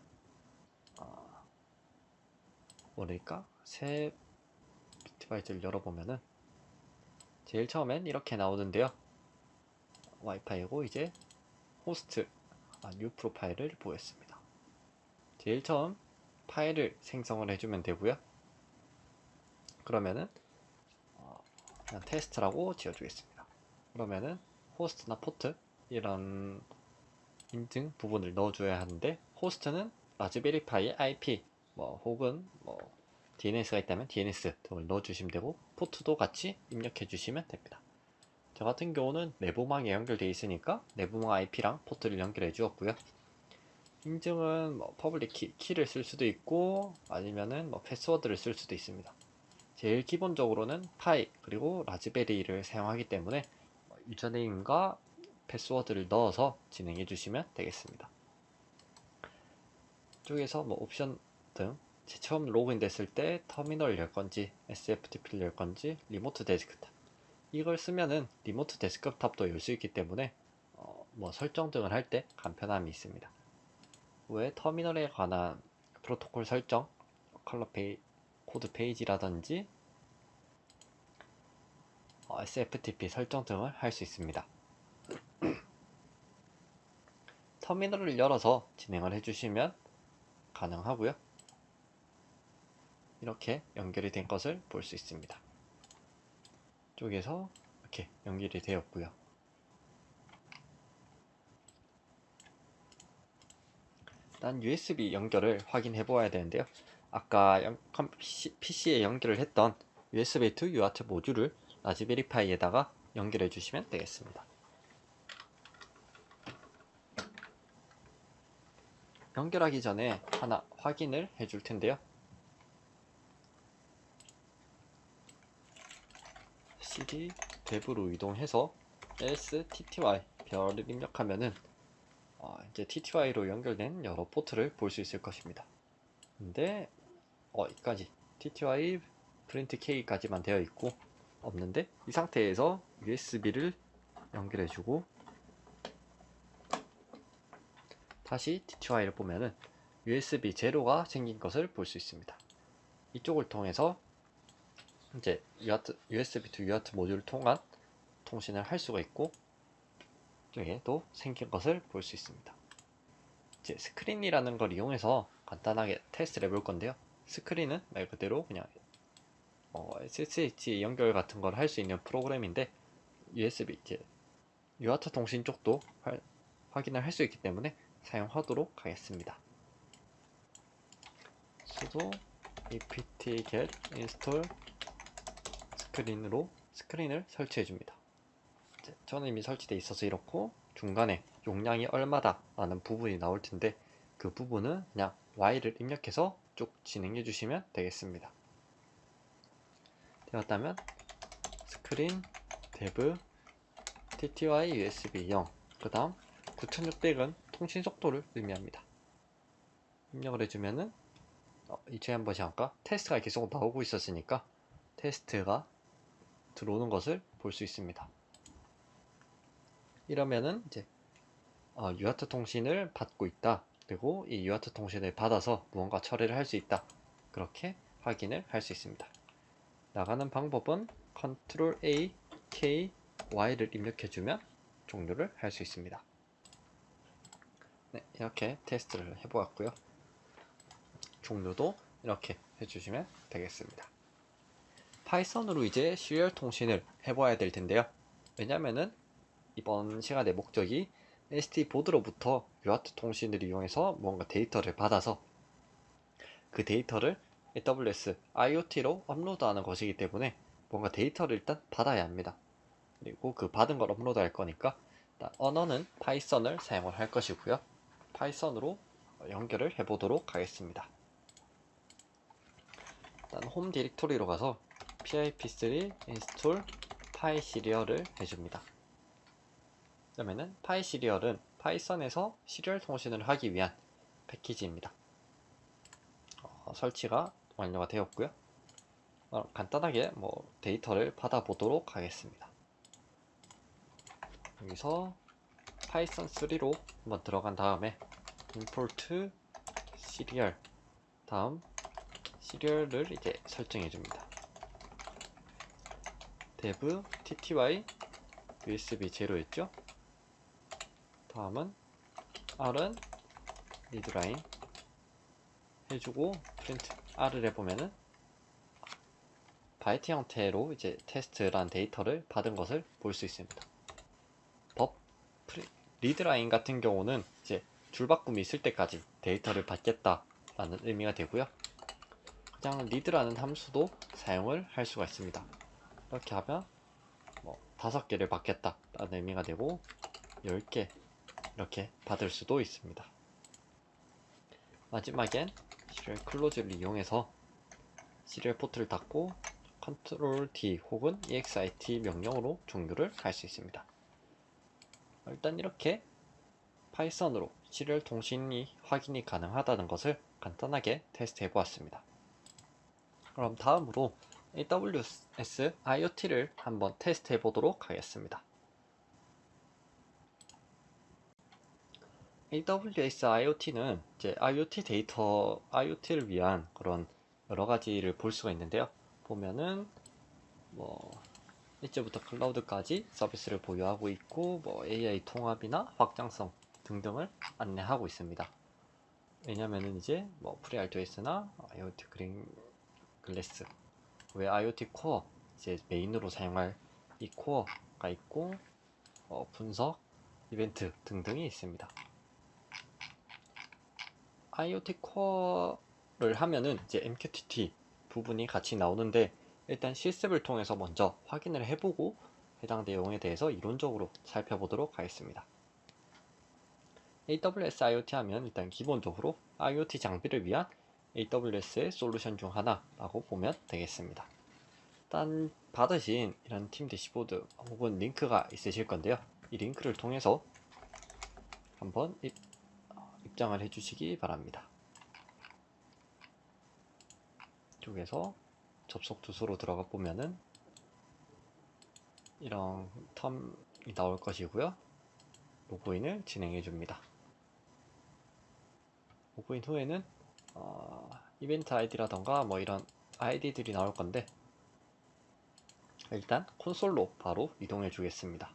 뭐랄까? 새 비트바이트를 열어보면은 제일 처음엔 이렇게 나오는데요. 와이파이고 이제 호스트 뉴 프로파일을 보였습니다. 제일 처음 파일을 생성을 해주면 되고요. 그러면은 그냥 테스트라고 지어주겠습니다. 그러면은 호스트나 포트 이런 인증 부분을 넣어줘야 하는데 호스트는 라즈베리파이 IP 혹은 DNS가 있다면 DNS 등을 넣어주시면 되고 포트도 같이 입력해 주시면 됩니다. 저 같은 경우는 내부망에 연결되어 있으니까 내부망 IP랑 포트를 연결해 주었고요. 인증은 퍼블릭 키를 쓸 수도 있고 아니면은 패스워드를 쓸 수도 있습니다. 제일 기본적으로는 파이 그리고 라즈베리를 사용하기 때문에 유저네임과 패스워드를 넣어서 진행해 주시면 되겠습니다. 이쪽에서 옵션 등 처음 로그인 됐을 때 터미널 열 건지 SFTP를 열 건지 리모트 데스크탑 이걸 쓰면은 리모트 데스크탑도 열 수 있기 때문에 설정 등을 할 때 간편함이 있습니다. 외 터미널에 관한 프로토콜 설정, 코드 페이지라든지 SFTP 설정 등을 할 수 있습니다. 터미널을 열어서 진행을 해주시면 가능하고요. 이렇게 연결이 된 것을 볼 수 있습니다. 이쪽에서 이렇게 연결이 되었고요. 일단 USB 연결을 확인해 보아야 되는데요. 아까 PC에 연결을 했던 USB to UART 모듈을 라즈베리파이에다가 연결해 주시면 되겠습니다. 연결하기 전에 하나 확인을 해줄 텐데요. cd dev로 이동해서 stty 별을 입력하면은 이제 TTY로 연결된 여러 포트를 볼 수 있을 것입니다. 근데 여기까지 TTY 프린트 K까지만 되어 있고 없는데 이 상태에서 USB를 연결해주고 다시 TTY를 보면은 USB 제로가 생긴 것을 볼 수 있습니다. 이쪽을 통해서 이제 USB to UART 모듈을 통한 통신을 할 수가 있고 이쪽에도 생긴 것을 볼 수 있습니다. 이제 스크린이라는 걸 이용해서 간단하게 테스트를 해볼 건데요. 스크린은 말 그대로 그냥 SSH 연결 같은 걸 할 수 있는 프로그램인데 USB 이제 UART 통신 쪽도 확인을 할 수 있기 때문에 사용하도록 하겠습니다. sudo apt-get install 스크린으로 스크린을 설치해 줍니다. 저는 이미 설치되어 있어서 이렇고 중간에 용량이 얼마다 라는 부분이 나올 텐데 그 부분은 그냥 Y를 입력해서 쭉 진행해 주시면 되겠습니다. 되었다면 스크린 dev tty usb 0 그 다음 9600은 통신 속도를 의미합니다. 입력을 해주면은 이제 한번 잠깐 테스트가 계속 나오고 있었으니까 테스트가 들어오는 것을 볼 수 있습니다. 이러면은 이제 UART 통신을 받고 있다. 그리고 이 UART 통신을 받아서 무언가 처리를 할 수 있다. 그렇게 확인을 할 수 있습니다. 나가는 방법은 Ctrl A, K, Y를 입력해주면 종료를 할 수 있습니다. 네, 이렇게 테스트를 해보았고요. 종료도 이렇게 해주시면 되겠습니다. 파이썬으로 이제 시리얼 통신을 해봐야 될 텐데요. 왜냐면은 이번 시간의 목적이 SD 보드로부터 UART 통신을 이용해서 뭔가 데이터를 받아서 그 데이터를 AWS IoT로 업로드하는 것이기 때문에 뭔가 데이터를 일단 받아야 합니다. 그리고 그 받은 걸 업로드할 거니까 일단 언어는 파이썬을 사용을 할 것이고요. 파이썬으로 연결을 해보도록 하겠습니다. 일단 홈 디렉토리로 가서 pip3 install 파이시리얼을 해줍니다. 그러면은 파이시리얼은 파이썬에서 시리얼 통신을 하기 위한 패키지입니다. 설치가 완료가 되었고요. 간단하게 데이터를 받아보도록 하겠습니다. 여기서 파이썬 3로 한번 들어간 다음에 import serial 다음 시리얼을 이제 설정해 줍니다. dev tty usb 0였죠. 다음은 r은 readline 해주고 print r을 해보면은 바이트 형태로 이제 테스트란 데이터를 받은 것을 볼 수 있습니다. 리드라인 같은 경우는 이제 줄바꿈이 있을 때까지 데이터를 받겠다라는 의미가 되고요. 그냥 리드라는 함수도 사용을 할 수가 있습니다. 이렇게 하면 5개를 받겠다라는 의미가 되고 10개 이렇게 받을 수도 있습니다. 마지막엔 시리얼 클로즈를 이용해서 시리얼 포트를 닫고 컨트롤 D 혹은 exit 명령으로 종료를 할 수 있습니다. 일단 이렇게 파이썬으로 시리얼 통신이 확인이 가능하다는 것을 간단하게 테스트해 보았습니다. 그럼 다음으로 AWS IoT를 한번 테스트해 보도록 하겠습니다. AWS IoT는 이제 IoT 데이터, IoT를 위한 그런 여러 가지를 볼 수가 있는데요. 보면은 일제부터 클라우드까지 서비스를 보유하고 있고 AI 통합이나 확장성 등등을 안내하고 있습니다. 왜냐면은 이제 FreeRTOS나 IoT 그린 글래스 외 IoT 코어 이제 메인으로 사용할 이 코어가 있고 분석, 이벤트 등등이 있습니다. IoT 코어를 하면은 이제 MQTT 부분이 같이 나오는데 일단 실습을 통해서 먼저 확인을 해보고 해당 내용에 대해서 이론적으로 살펴보도록 하겠습니다. AWS IoT 하면 일단 기본적으로 IoT 장비를 위한 AWS의 솔루션 중 하나라고 보면 되겠습니다. 일단 받으신 이런 팀 대시보드 혹은 링크가 있으실 건데요. 이 링크를 통해서 한번 입장을 해주시기 바랍니다. 이쪽에서 접속 주소로 들어가 보면은 이런 텀이 나올 것이고요. 로그인을 진행해 줍니다. 로그인 후에는 이벤트 아이디라던가 이런 아이디들이 나올 건데 일단 콘솔로 바로 이동해 주겠습니다.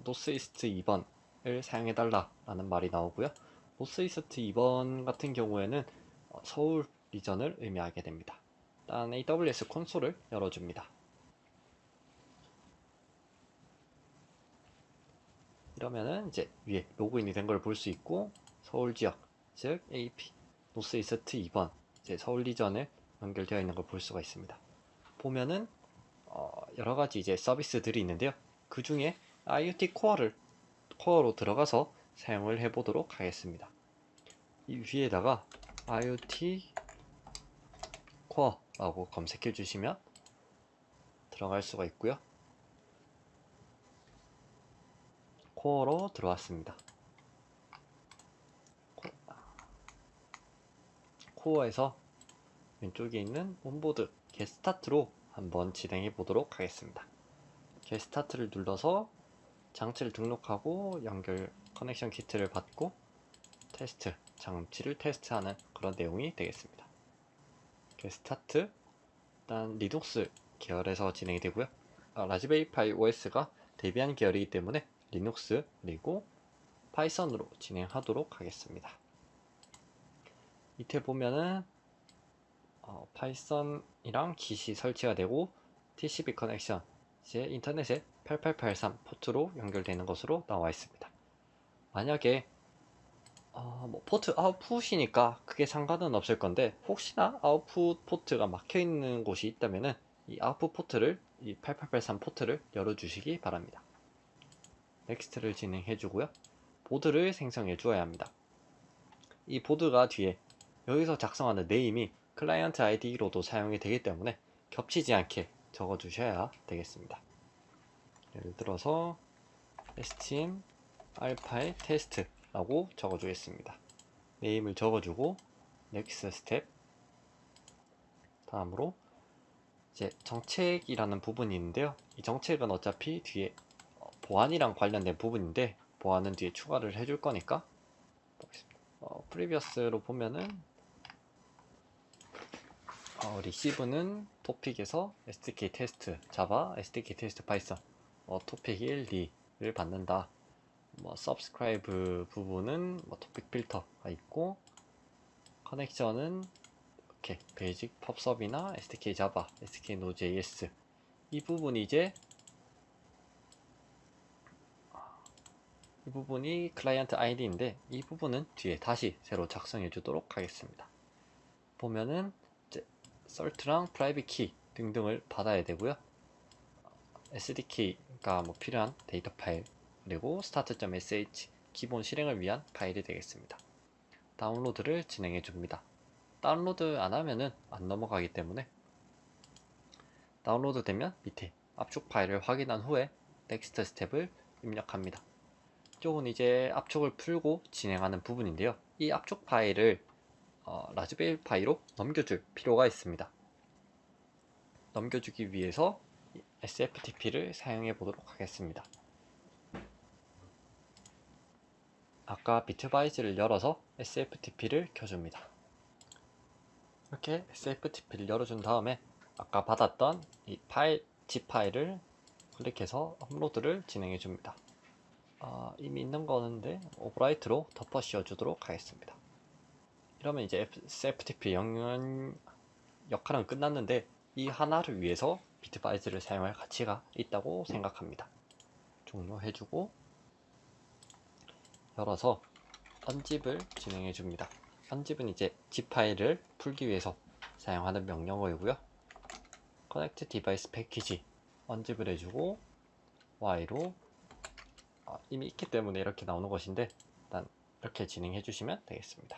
노스이스트 2번을 사용해 달라 라는 말이 나오고요. 노스이스트 2번 같은 경우에는 서울 리전을 의미하게 됩니다. 일단 AWS 콘솔을 열어줍니다. 이러면은 이제 위에 로그인이 된 걸 볼 수 있고 서울 지역 즉 AP 노스이스트 2번 이제 서울 리전에 연결되어 있는 걸 볼 수가 있습니다. 보면은 여러 가지 이제 서비스들이 있는데요. 그 중에 IoT 코어로 들어가서 사용을 해보도록 하겠습니다. 이 위에다가 IoT 코어라고 검색해 주시면 들어갈 수가 있고요. 코어로 들어왔습니다. 코어에서 왼쪽에 있는 온보드 겟스타트로 한번 진행해 보도록 하겠습니다. 겟스타트를 눌러서 장치를 등록하고 연결 커넥션 키트를 받고 테스트, 장치를 테스트하는 그런 내용이 되겠습니다. 겟스타트 일단 리눅스 계열에서 진행이 되고요. 라즈베리 파이 OS가 데비안 계열이기 때문에 리눅스 그리고 파이썬으로 진행하도록 하겠습니다. 밑에 보면은 파이썬이랑 깃이 설치가 되고 TCP 커넥션 이제 인터넷에 8883 포트로 연결되는 것으로 나와 있습니다. 만약에 뭐 포트 아웃풋이니까 크게 상관은 없을 건데 혹시나 아웃풋 포트가 막혀 있는 곳이 있다면은 이 아웃풋 포트를 이 8883 포트를 열어주시기 바랍니다. 넥스트를 진행해 주고요. 보드를 생성해 주어야 합니다. 이 보드가 뒤에 여기서 작성하는 네임이 클라이언트 아이디로도 사용이 되기 때문에 겹치지 않게 적어 주셔야 되겠습니다. 예를 들어서 STM 알파의 테스트라고 적어 주겠습니다. 네임을 적어주고 넥스트 스텝 다음으로 이제 정책이라는 부분이 있는데요. 이 정책은 어차피 뒤에 보안이랑 관련된 부분인데 보안은 뒤에 추가를 해줄 거니까 프리비어스로 보면은 리시브는 토픽에서 SDK 테스트 자바, SDK 테스트 파이썬 토픽 1, 2를 받는다. subscribe 부분은 토픽 필터가 있고 커넥션은 이렇게 베이직 펍섭이나 SDK 자바, SDK Node.js 이 부분이 이 부분이 클라이언트 아이디인데 이 부분은 뒤에 다시 새로 작성해 주도록 하겠습니다. 보면은 이제 설트랑 프라이빗 키 등등을 받아야 되고요. SDK가 필요한 데이터 파일 그리고 start.sh 기본 실행을 위한 파일이 되겠습니다. 다운로드를 진행해 줍니다. 다운로드 안 하면은 안 넘어가기 때문에 다운로드 되면 밑에 압축 파일을 확인한 후에 넥스트 스텝을 입력합니다. 이쪽은 이제 압축을 풀고 진행하는 부분인데요. 이 압축 파일을 라즈베리 파이로 넘겨줄 필요가 있습니다. 넘겨주기 위해서 SFTP를 사용해 보도록 하겠습니다. 아까 비트바이즈를 열어서 SFTP를 켜줍니다. 이렇게 SFTP를 열어준 다음에 아까 받았던 이 파일, zip 파일을 클릭해서 업로드를 진행해 줍니다. 이미 있는 거는데 오버라이트로 덮어 씌워 주도록 하겠습니다. 이러면 이제 SFTP 역할은 끝났는데 이 하나를 위해서 비트바이즈를 사용할 가치가 있다고 생각합니다. 종료해주고 열어서 unzip을 진행해 줍니다. unzip은 이제 zip 파일을 풀기 위해서 사용하는 명령어이고요. connect device package unzip을 해주고 y로 이미 있기 때문에 이렇게 나오는 것인데 일단 이렇게 진행해 주시면 되겠습니다.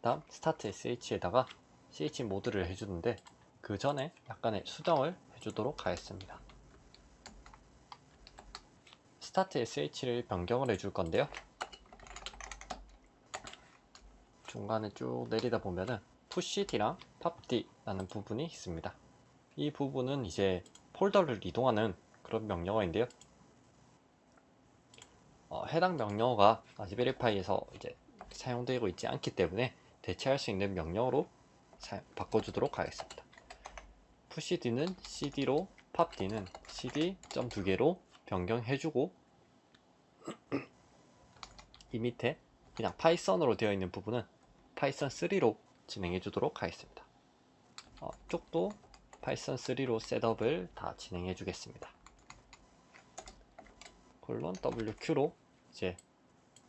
다음 start sh에다가 ch 모드를 해주는데 그 전에 약간의 수정을 해주도록 하겠습니다. start sh를 변경을 해줄 건데요. 중간에 쭉 내리다 보면은 pushD랑 popD라는 부분이 있습니다. 이 부분은 이제 폴더를 이동하는 그런 명령어인데요. 해당 명령어가 라즈베리파이에서 이제 사용되고 있지 않기 때문에 대체할 수 있는 명령어로 바꿔주도록 하겠습니다. pushD는 cd로, popD는 cd.2개로 변경해주고 이 밑에 그냥 파이썬으로 되어 있는 부분은 파이썬 3로 진행해 주도록 하겠습니다. 이쪽도 파이썬 3로 셋업을 다 진행해 주겠습니다. 콜론 WQ로 이제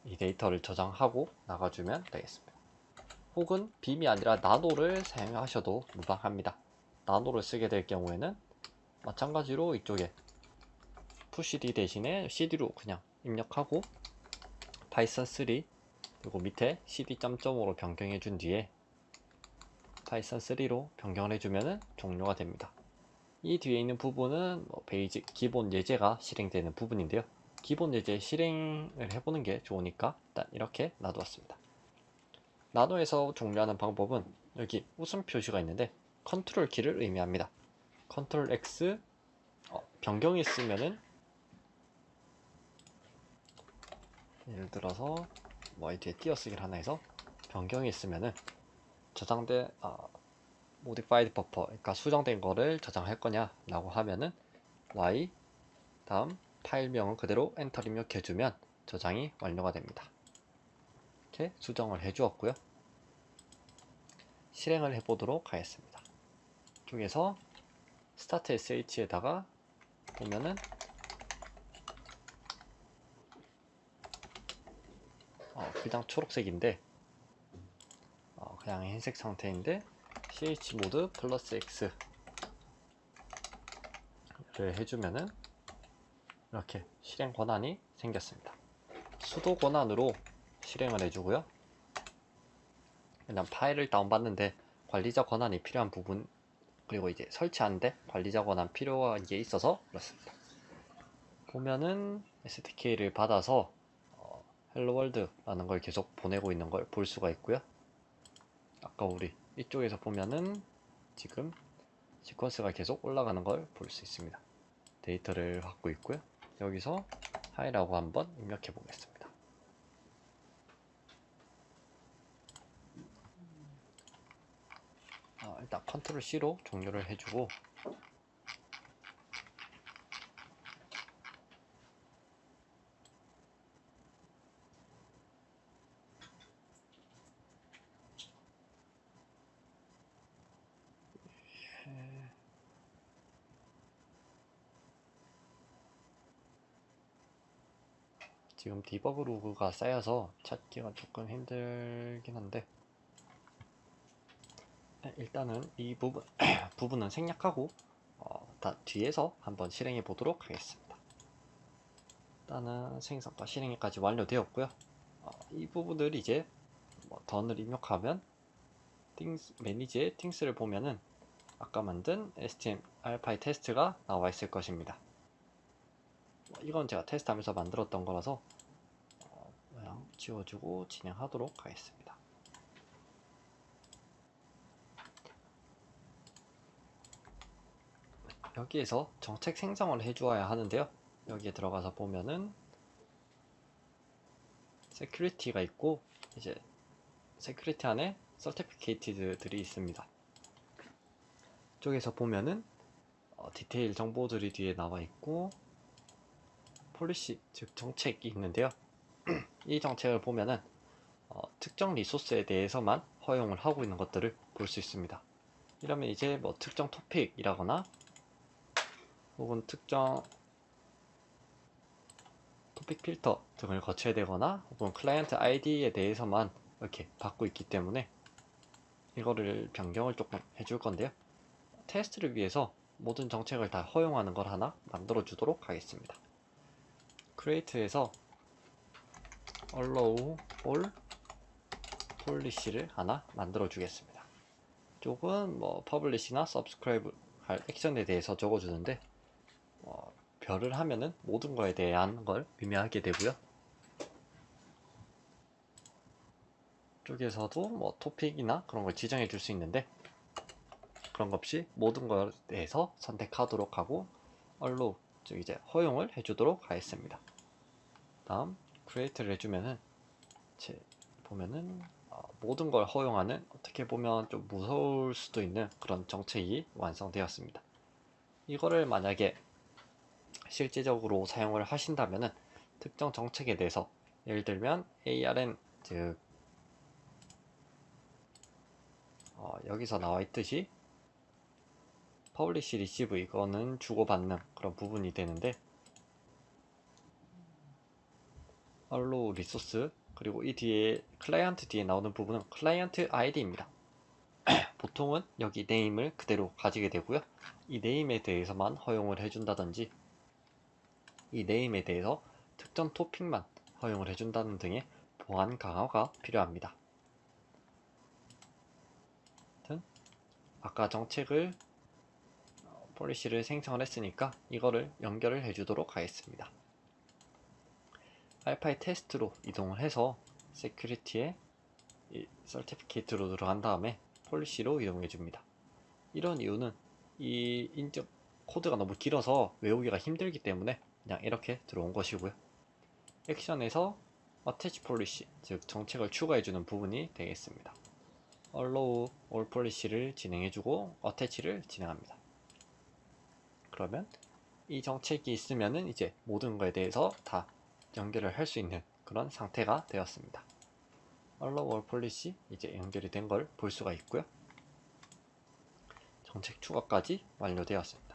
이 데이터를 저장하고 나가주면 되겠습니다. 혹은 빔이 아니라 나노를 사용하셔도 무방합니다. 나노를 쓰게 될 경우에는 마찬가지로 이쪽에 pushd 대신에 cd로 그냥 입력하고 파이썬 3 그리고 밑에 cd.점으로 변경해 준 뒤에 파이썬 3로 변경을 해주면 종료가 됩니다. 이 뒤에 있는 부분은 베이직 기본 예제가 실행되는 부분인데요. 기본 예제 실행을 해보는 게 좋으니까 일단 이렇게 놔두었습니다. 나노에서 종료하는 방법은 여기 웃음 표시가 있는데 컨트롤 키를 의미합니다. 컨트롤 X 변경이 있으면은 예를 들어서 이 뒤에 띄어쓰기를 하나 해서 변경이 있으면은 저장된 modified buffer 그러니까 수정된 거를 저장할 거냐 라고 하면은 Y 다음 파일명은 그대로 엔터 입력해 주면 저장이 완료가 됩니다. 이렇게 수정을 해 주었고요. 실행을 해 보도록 하겠습니다. 쪽에서 스타트 sh에다가 보면은 그냥 초록색인데 그냥 흰색 상태인데 chmod 플러스 x를 해주면은 이렇게 실행 권한이 생겼습니다. 수도 권한으로 실행을 해주고요. 그냥 파일을 다운받는데 관리자 권한이 필요한 부분, 그리고 이제 설치하는데 관리자 권한 필요한 게 있어서 그렇습니다. 보면은 SDK를 받아서 헬로 월드라는 걸 계속 보내고 있는 걸 볼 수가 있고요. 아까 우리 이쪽에서 보면은 지금 시퀀스가 계속 올라가는 걸 볼 수 있습니다. 데이터를 갖고 있고요. 여기서 하이라고 한번 입력해 보겠습니다. 일단 컨트롤 C로 종료를 해주고 지금 디버그 로그가 쌓여서 찾기가 조금 힘들긴 한데 일단은 이 부분은 생략하고 다 뒤에서 한번 실행해 보도록 하겠습니다. 일단은 생성과 실행까지 완료되었고요. 이 부분을 이제 던을 입력하면 매니지의 띵스를 보면은 아까 만든 STM 알파이 테스트가 나와 있을 것입니다. 이건 제가 테스트하면서 만들었던 거라서 모양 지워주고 진행하도록 하겠습니다. 여기에서 정책 생성을 해주어야 하는데요. 여기에 들어가서 보면은 세큐리티가 있고 이제 세큐리티 안에 서티피케이티드들이 있습니다. 이쪽에서 보면은 디테일 정보들이 뒤에 나와 있고 폴리시 즉 정책이 있는데요. 이 정책을 보면은 특정 리소스에 대해서만 허용을 하고 있는 것들을 볼 수 있습니다. 이러면 이제 특정 토픽이라거나 혹은 특정 토픽 필터 등을 거쳐야 되거나 혹은 클라이언트 ID에 대해서만 이렇게 받고 있기 때문에 이거를 변경을 조금 해줄 건데요. 테스트를 위해서 모든 정책을 다 허용하는 걸 하나 만들어 주도록 하겠습니다. create에서 allow all policy를 하나 만들어 주겠습니다. 이쪽은 publish나 subscribe 할 액션에 대해서 적어 주는데 별을 하면은 모든 거에 대한 걸 의미하게 되고요. 쪽에서도 토픽이나 그런 걸 지정해 줄 수 있는데 그런 것 없이 모든 것에 대해서 선택하도록 하고 allow 즉 이제 허용을 해주도록 하겠습니다. 다음 create를 해주면은 보면은 모든 걸 허용하는 어떻게 보면 좀 무서울 수도 있는 그런 정책이 완성되었습니다. 이거를 만약에 실제적으로 사용을 하신다면은 특정 정책에 대해서 예를 들면 ARN 즉 여기서 나와 있듯이 publish receive 이거는 주고받는 그런 부분이 되는데 allow resource 그리고 이 뒤에 클라이언트 뒤에 나오는 부분은 클라이언트 ID입니다. 보통은 여기 name을 그대로 가지게 되고요. 이 name에 대해서만 허용을 해준다든지 이 name에 대해서 특정 토픽만 허용을 해준다는 등의 보안 강화가 필요합니다. 아까 정책을 폴리시를 생성을 했으니까 이거를 연결을 해주도록 하겠습니다. 알파이 테스트로 이동을 해서 세큐리티에 서티피케이트로 들어간 다음에 폴리시로 이동해 줍니다. 이런 이유는 이 인증 코드가 너무 길어서 외우기가 힘들기 때문에 그냥 이렇게 들어온 것이고요. 액션에서 attach policy 즉 정책을 추가해주는 부분이 되겠습니다. allow all policy를 진행해주고 attach를 진행합니다. 그러면 이 정책이 있으면은 이제 모든 거에 대해서 다 연결을 할 수 있는 그런 상태가 되었습니다. Allow all policy 이제 연결이 된 걸 볼 수가 있고요. 정책 추가까지 완료되었습니다.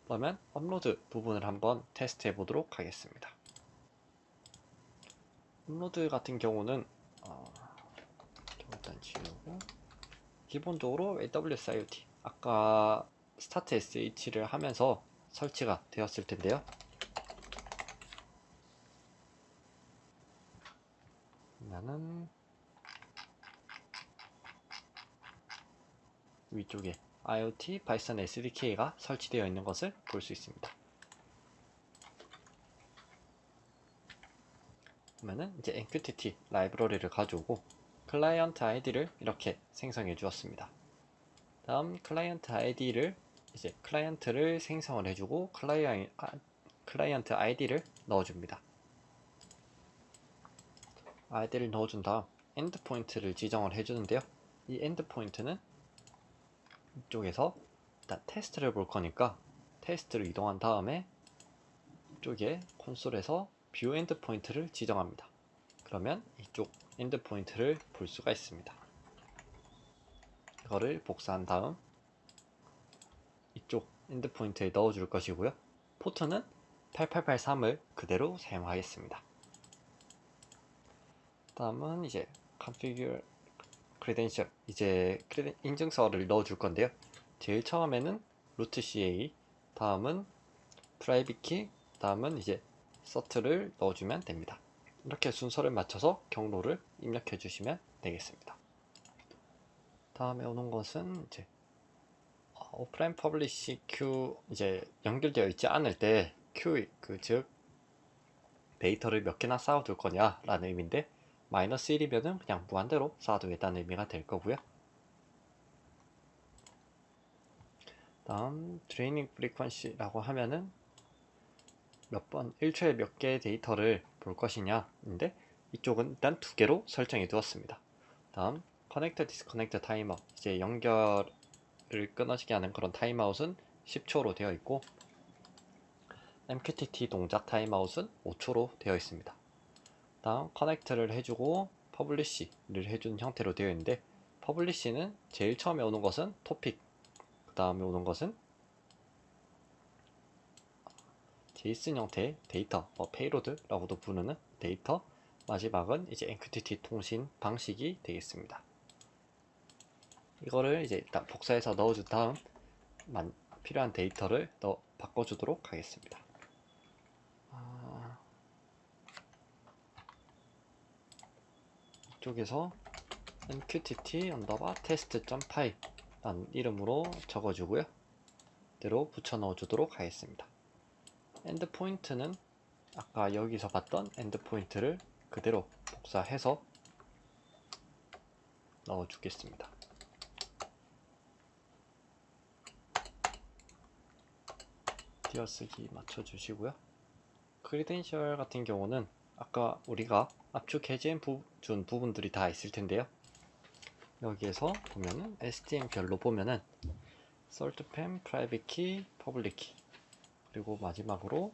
그러면 업로드 부분을 한번 테스트 해보도록 하겠습니다. 업로드 같은 경우는 일단 지우고 기본적으로 AWS IoT 아까 스타트 SH를 하면서 설치가 되었을 텐데요. 나는 위쪽에 IoT Python SDK가 설치되어 있는 것을 볼 수 있습니다. 그러면은 이제 MQTT 라이브러리를 가져오고 클라이언트 아이디를 이렇게 생성해 주었습니다. 다음 클라이언트 아이디를 이제 클라이언트를 생성을 해주고 클라이언트 아이디를 넣어줍니다. 아이디를 넣어준 다음 엔드포인트를 지정을 해주는데요. 이 엔드포인트는 이쪽에서 일단 테스트를 볼 거니까 테스트로 이동한 다음에 이쪽에 콘솔에서 뷰 엔드포인트를 지정합니다. 그러면 이쪽 엔드포인트를 볼 수가 있습니다. 이거를 복사한 다음 이쪽 엔드포인트에 넣어줄 것이고요. 포트는 8883을 그대로 사용하겠습니다. 다음은 이제 configure credential 이제 인증서를 넣어줄 건데요. 제일 처음에는 root CA, 다음은 private key, 다음은 이제 cert를 넣어주면 됩니다. 이렇게 순서를 맞춰서 경로를 입력해 주시면 되겠습니다. 다음에 오는 것은 이제 오프라인 퍼블리시 큐 이제 연결되어 있지 않을 때 큐 즉 데이터를 몇 개나 쌓아둘 거냐라는 의미인데 -1이면은 그냥 무한대로 쌓아두겠다는 의미가 될 거고요. 다음 트레이닝 프리퀀시라고 하면은 몇 번 1초에 몇 개의 데이터를 볼 것이냐인데 이쪽은 일단 2개로 설정해 두었습니다. 다음 커넥터 디스커넥터 타이머 이제 연결을 끊어지게 하는 그런 타임아웃은 10초로 되어 있고 MQTT 동작 타임아웃은 5초로 되어 있습니다. 다음 커넥트를 해주고 퍼블리시를 해준 형태로 되어 있는데 퍼블리시는 제일 처음에 오는 것은 토픽, 그 다음에 오는 것은 제이슨 형태의 데이터, 페이로드라고도 부르는 데이터, 마지막은 이제 MQTT 통신 방식이 되겠습니다. 이거를 이제 일단 복사해서 넣어준 다음 필요한 데이터를 바꿔주도록 하겠습니다. 이쪽에서 MQTT test.py 라는 이름으로 적어주고요. 그대로 붙여 넣어주도록 하겠습니다. 엔드포인트는 아까 여기서 봤던 엔드포인트를 그대로 복사해서 넣어주겠습니다. 띄어쓰기 맞춰주시고요. 크리덴셜 같은 경우는 아까 우리가 압축 해제해 준 부분들이 다 있을 텐데요. 여기에서 보면은 SDN별로 보면은 saltpan, private key, public key 그리고 마지막으로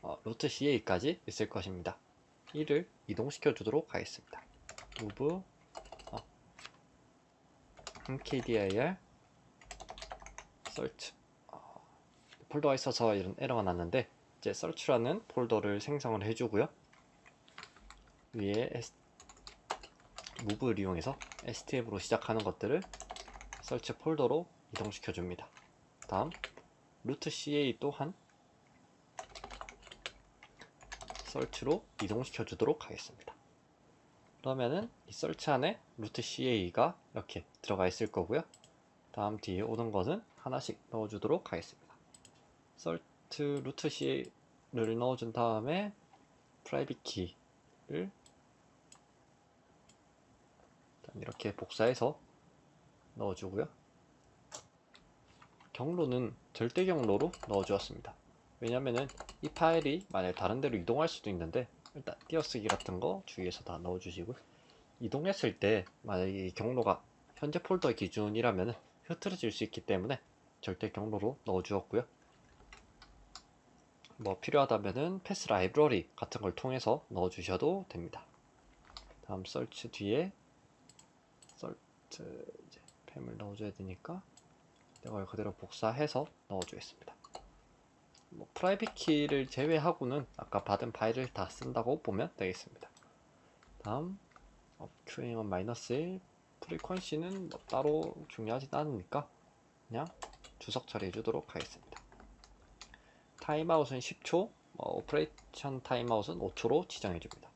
root CA까지 있을 것입니다. 이를 이동시켜 주도록 하겠습니다. move mkdir search 폴더가 있어서 이런 에러가 났는데 이제 search라는 폴더를 생성을 해주고요. 위에 move를 이용해서 stf로 시작하는 것들을 search 폴더로 이동시켜 줍니다. 다음 root CA 또한 search로 이동시켜 주도록 하겠습니다. 그러면은 이 search 안에 root CA가 이렇게 들어가 있을 거고요. 다음 뒤에 오는 것은 하나씩 넣어주도록 하겠습니다. search root CA를 넣어준 다음에 private key를 이렇게 복사해서 넣어주고요. 경로는 절대 경로로 넣어주었습니다. 왜냐면은 이 파일이 만약 다른 데로 이동할 수도 있는데 일단 띄어쓰기 같은 거 주의해서 다 넣어주시고 이동했을 때 만약에 이 경로가 현재 폴더 기준이라면 흐트러질 수 있기 때문에 절대 경로로 넣어주었고요. 뭐 필요하다면은 패스 라이브러리 같은 걸 통해서 넣어주셔도 됩니다. 다음 search 뒤에 search 이제 팸을 넣어줘야 되니까 이걸 그대로 복사해서 넣어주겠습니다. 뭐 프라이빗 키를 제외하고는 아까 받은 파일을 다 쓴다고 보면 되겠습니다. 다음 queuing은 -1, 프리퀀시는 뭐 따로 중요하진 않으니까 그냥 주석 처리해 주도록 하겠습니다. 타임아웃은 10초, 오퍼레이션 타임아웃은 5초로 지정해 줍니다.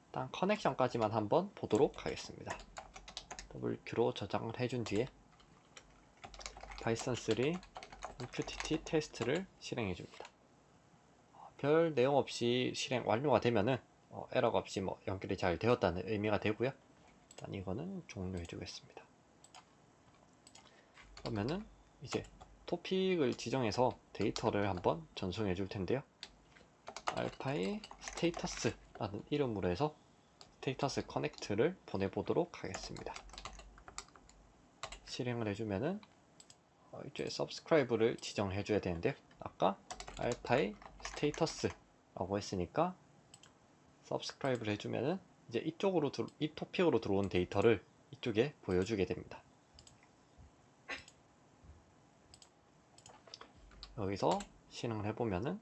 일단 커넥션까지만 한번 보도록 하겠습니다. WQ로 저장을 해준 뒤에 파이썬 3 MQTT 테스트를 실행해 줍니다. 별 내용 없이 실행 완료가 되면은 에러가 없이 연결이 잘 되었다는 의미가 되고요. 일단 이거는 종료해 주겠습니다. 그러면은 이제 토픽을 지정해서 데이터를 한번 전송해 줄 텐데요. 알파의 스테이터스 라는 이름으로 해서 스테이터스 커넥트를 보내보도록 하겠습니다. 실행을 해주면은 이쪽에 subscribe를 지정해 줘야 되는데요. 아까 알파의 스테이터스 라고 했으니까 subscribe를 해주면은 이제 이쪽으로 이 토픽으로 들어온 데이터를 이쪽에 보여주게 됩니다. 여기서 실행을 해보면은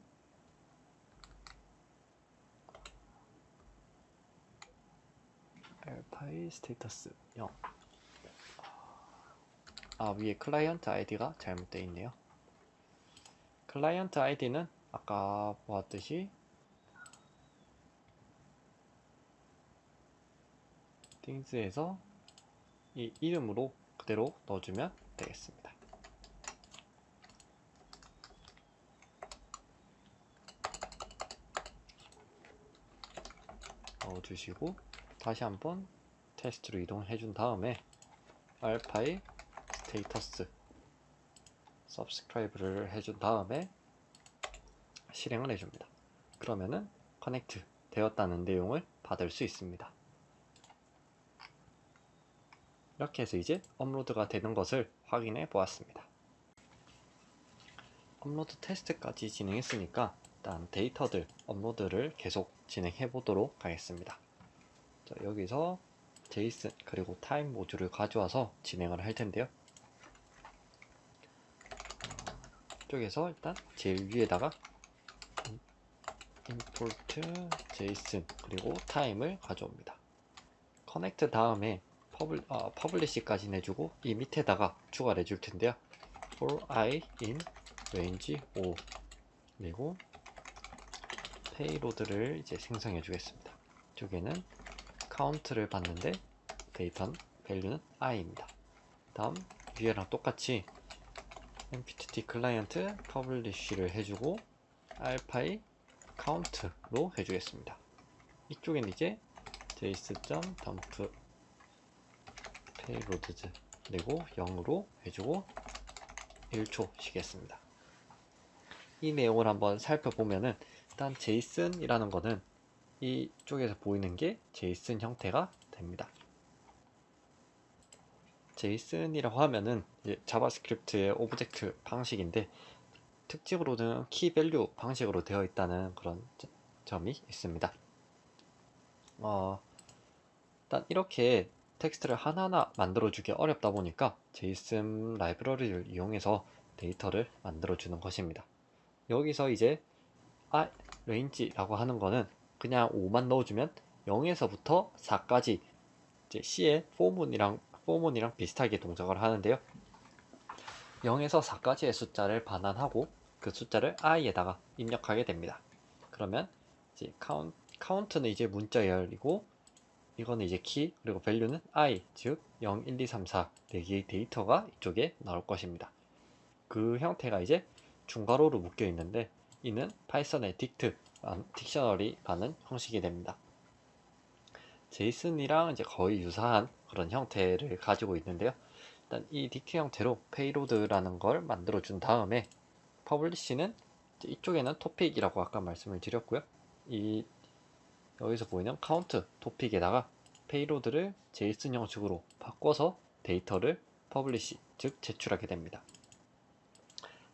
알파의 스테이터스 0. 위에 클라이언트 아이디가 잘못되어 있네요. 클라이언트 아이디는 아까 보았듯이 things에서 이 이름으로 그대로 넣어주면 되겠습니다. 넣어주시고 다시 한번 테스트로 이동해 준 다음에 알파의 스테이터스 subscribe를 해준 다음에 실행을 해줍니다. 그러면은 커넥트 되었다는 내용을 받을 수 있습니다. 이렇게 해서 이제 업로드가 되는 것을 확인해 보았습니다. 업로드 테스트까지 진행했으니까 일단 데이터들 업로드를 계속 진행해 보도록 하겠습니다. 자, 여기서 JSON 그리고 타임 모듈을 가져와서 진행을 할 텐데요. 이쪽에서 일단 제일 위에다가 import JSON 그리고 time을 가져옵니다. 커넥트 다음에 publish까지 내주고 이 밑에다가 추가를 해줄 텐데요. for I in range 5 그리고 페이로드를 이제 생성해 주겠습니다. 이쪽에는 count를 받는데 데이터 밸류는 i입니다. 다음 위에랑 똑같이 MQTT 클라이언트 publish를 해주고 알파의 count로 해주겠습니다. 이쪽엔 이제 json.dump payloads 그리고 0으로 해주고 1초 쉬겠습니다. 이 내용을 한번 살펴보면은 일단 JSON이라는 거는 이쪽에서 보이는 게 JSON 형태가 됩니다. JSON이라고 하면은 자바스크립트의 오브젝트 방식인데 특징으로는 키 밸류 방식으로 되어 있다는 그런 점이 있습니다. 일단 이렇게 텍스트를 하나하나 만들어주기 어렵다 보니까 JSON 라이브러리를 이용해서 데이터를 만들어주는 것입니다. 여기서 이제 range라고 하는 거는 그냥 5만 넣어주면 0에서부터 4까지 이제 C의 포문이랑 비슷하게 동작을 하는데요. 0에서 4까지의 숫자를 반환하고 그 숫자를 i에다가 입력하게 됩니다. 그러면 이제 count는 이제 문자열이고 이거는 이제 키 그리고 밸류는 i 즉 0, 1, 2, 3, 4 4개의 데이터가 이쪽에 나올 것입니다. 그 형태가 이제 중괄호로 묶여 있는데 이는 파이썬의 딕셔너리라는 형식이 됩니다. JSON이랑 이제 거의 유사한 그런 형태를 가지고 있는데요. 일단 이 딕트 형태로 페이로드라는 걸 만들어 준 다음에 퍼블리시는 이쪽에는 토픽이라고 아까 말씀을 드렸고요. 여기서 보이는 카운트 토픽에다가 페이로드를 JSON 형식으로 바꿔서 데이터를 퍼블리시 즉 제출하게 됩니다.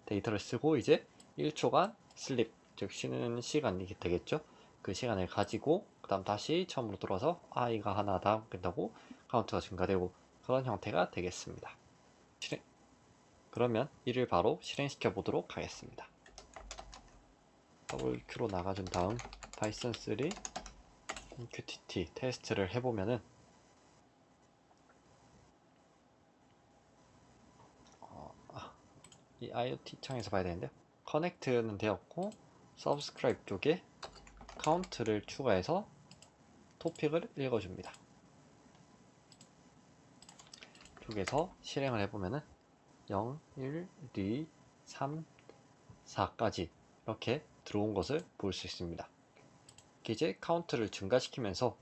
데이터를 쓰고 이제 1초간 슬립 즉 쉬는 시간이 되겠죠. 그 시간을 가지고 그 다음 다시 처음으로 돌아서 i가 하나 남긴다고 카운트가 증가되고 그런 형태가 되겠습니다. 그러면 이를 바로 실행시켜 보도록 하겠습니다. 더블 Q로 나가준 다음 파이썬 3 MQTT 테스트를 해보면은 이 IoT 창에서 봐야 되는데요. 커넥트는 되었고 subscribe 쪽에 카운트를 추가해서 토픽을 읽어줍니다. 쪽에서 실행을 해보면은 0, 1, 2, 3, 4까지 이렇게 들어온 것을 볼 수 있습니다. 이제 카운트를 증가시키면서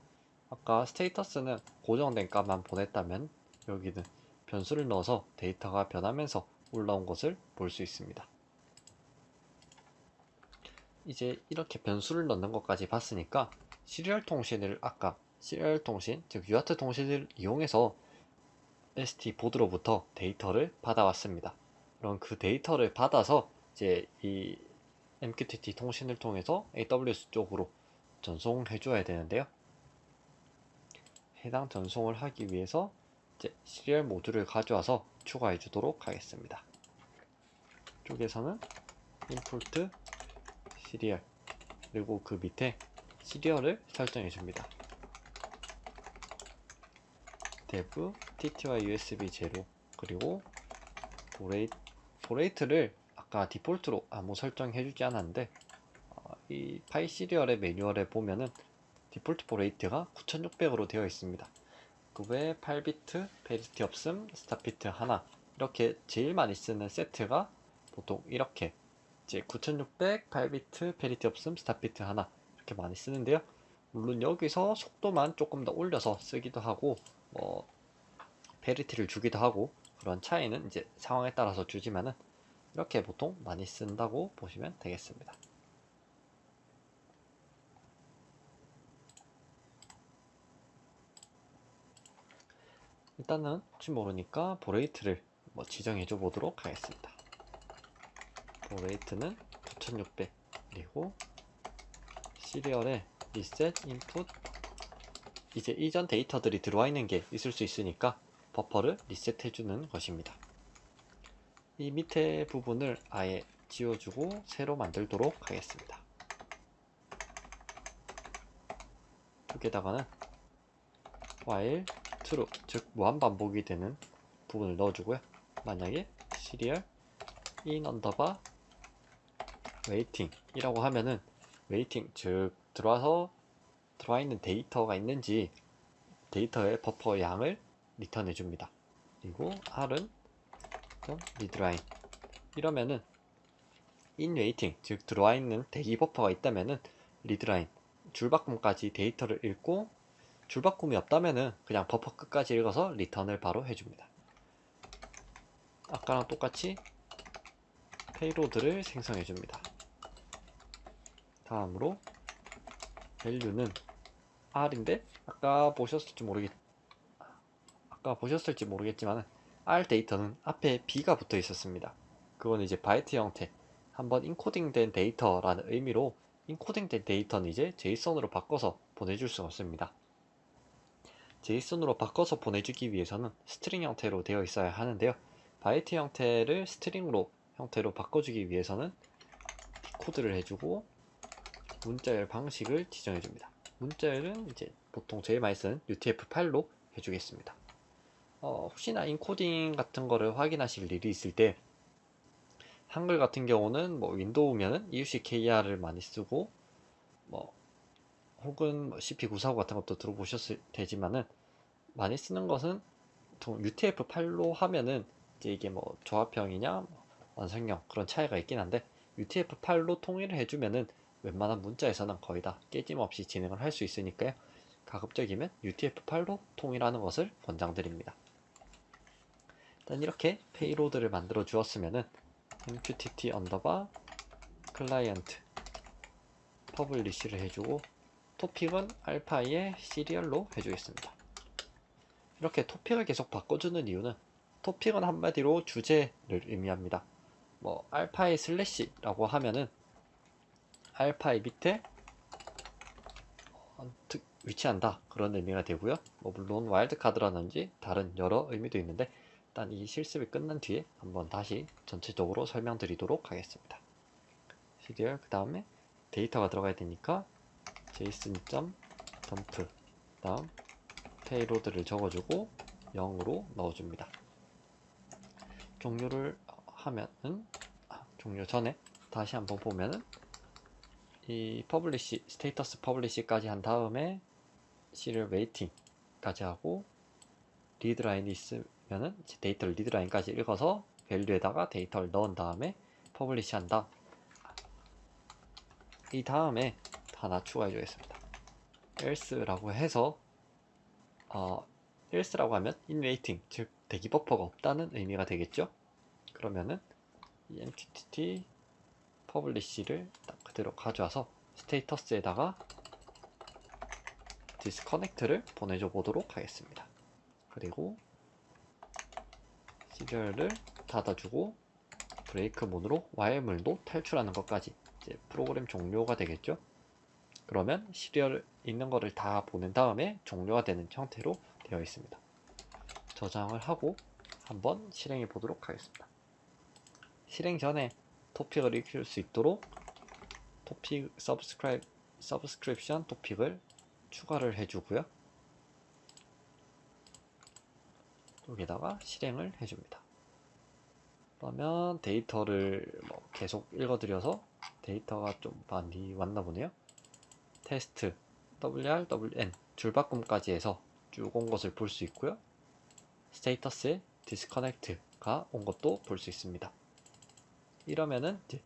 아까 스테이터스는 고정된 값만 보냈다면 여기는 변수를 넣어서 데이터가 변하면서 올라온 것을 볼 수 있습니다. 이제 이렇게 변수를 넣는 것까지 봤으니까 시리얼 통신을 아까 시리얼 통신, 즉 UART 통신을 이용해서 ST 보드로부터 데이터를 받아왔습니다. 그럼 그 데이터를 받아서 이제 이 MQTT 통신을 통해서 AWS 쪽으로 전송해 줘야 되는데요. 해당 전송을 하기 위해서 이제 시리얼 모듈을 가져와서 추가해 주도록 하겠습니다. 쪽에서는 import 시리얼 그리고 그 밑에 시리얼을 설정해 줍니다. dev tty usb 0 그리고 보레이트를 아까 디폴트로 아무 설정해 주지 않았는데 이 파이 시리얼의 매뉴얼에 보면은 디폴트 보레이트가 9600으로 되어 있습니다. 그 외에 8비트, 페리티 없음, 스탑비트 하나 이렇게 제일 많이 쓰는 세트가 보통 이렇게 이제 9600, 8비트, 페리티 없음, 스탑비트 하나 이렇게 많이 쓰는데요. 물론 여기서 속도만 조금 더 올려서 쓰기도 하고 페리티를 주기도 하고 그런 차이는 이제 상황에 따라서 주지만은 이렇게 보통 많이 쓴다고 보시면 되겠습니다. 일단은 혹시 모르니까 보레이트를 지정해 줘 보도록 하겠습니다. 보레이트는 9600 그리고 시리얼에 reset input 이제 이전 데이터들이 들어와 있는 게 있을 수 있으니까 버퍼를 리셋해 주는 것입니다. 이 밑에 부분을 아예 지워주고 새로 만들도록 하겠습니다. 여기다가는 while true 즉 무한반복이 되는 부분을 넣어주고요. 만약에 시리얼 in underbar waiting 이라고 하면은 waiting 즉 들어와 있는 데이터가 있는지 데이터의 버퍼 양을 리턴해 줍니다. 그리고 r은 readline 이러면은 in waiting 즉 들어와 있는 대기 버퍼가 있다면은 readline 줄바꿈까지 데이터를 읽고 줄바꿈이 없다면은 그냥 버퍼 끝까지 읽어서 리턴을 바로 해줍니다. 아까랑 똑같이 페이로드를 생성해줍니다. 다음으로 value는 r인데 아까 보셨을지 모르겠지만 r 데이터는 앞에 b가 붙어 있었습니다. 그건 이제 바이트 형태 한번 인코딩된 데이터라는 의미로 인코딩된 데이터는 이제 JSON으로 바꿔서 보내줄 수 없습니다. JSON으로 바꿔서 보내주기 위해서는 스트링 형태로 되어 있어야 하는데요. 바이트 형태를 스트링으로 형태로 바꿔주기 위해서는 디코드를 해주고 문자열 방식을 지정해줍니다. 문자열은 이제 보통 제일 많이 쓰는 UTF-8로 해주겠습니다. 혹시나 인코딩 같은 거를 확인하실 일이 있을 때 한글 같은 경우는 윈도우면은 EUC-KR을 많이 쓰고 혹은 CP949 같은 것도 들어보셨을 테지만은 많이 쓰는 것은 보통 UTF-8로 하면은 이제 이게 조합형이냐 완성형 그런 차이가 있긴 한데 UTF-8로 통일을 해주면은 웬만한 문자에서는 거의 다 깨짐없이 진행을 할 수 있으니까요. 가급적이면 UTF-8로 통일하는 것을 권장드립니다. 일단 이렇게 페이로드를 만들어 주었으면은 MQTT 언더바 클라이언트 퍼블리시를 해주고 토픽은 알파이의 시리얼로 해주겠습니다. 이렇게 토픽을 계속 바꿔주는 이유는 토픽은 한마디로 주제를 의미합니다. 알파이 슬래시라고 하면은 알파이 밑에 위치한다 그런 의미가 되고요. 물론 와일드카드라든지 다른 여러 의미도 있는데 일단 이 실습이 끝난 뒤에 한번 다시 전체적으로 설명드리도록 하겠습니다. 시리얼 그 다음에 데이터가 들어가야 되니까 json.dump 다음 페이로드를 적어주고 0으로 넣어줍니다. 종료를 하면은 종료 전에 다시 한번 보면은 이 퍼블리시 스테이터스 퍼블리시까지 한 다음에 시리얼 웨이팅까지 하고 리드라인이 있으면은 데이터를 리드라인까지 읽어서 밸류에다가 데이터를 넣은 다음에 퍼블리시 한다. 이 다음에 하나 추가해 주겠습니다. else라고 해서 else라고 하면 in waiting 즉 대기 버퍼가 없다는 의미가 되겠죠. 그러면은 이 mqtt 퍼블리시를 딱 그대로 가져와서 스테이터스에다가 disconnect를 보내줘 보도록 하겠습니다. 그리고 시리얼을 닫아주고 브레이크 문으로 와일물도 탈출하는 것까지 이제 프로그램 종료가 되겠죠. 그러면 시리얼 있는 거를 다 보낸 다음에 종료가 되는 형태로 되어 있습니다. 저장을 하고 한번 실행해 보도록 하겠습니다. 실행 전에 토픽을 익힐 수 있도록 토픽 서브스크립션 토픽을 추가를 해주고요. 여기다가 실행을 해줍니다. 그러면 데이터를 계속 읽어드려서 데이터가 좀 많이 왔나 보네요. 테스트 WRWN 줄바꿈까지 해서 쭉 온 것을 볼 수 있고요. 스테이터스에 디스커넥트가 온 것도 볼 수 있습니다. 이러면은 이제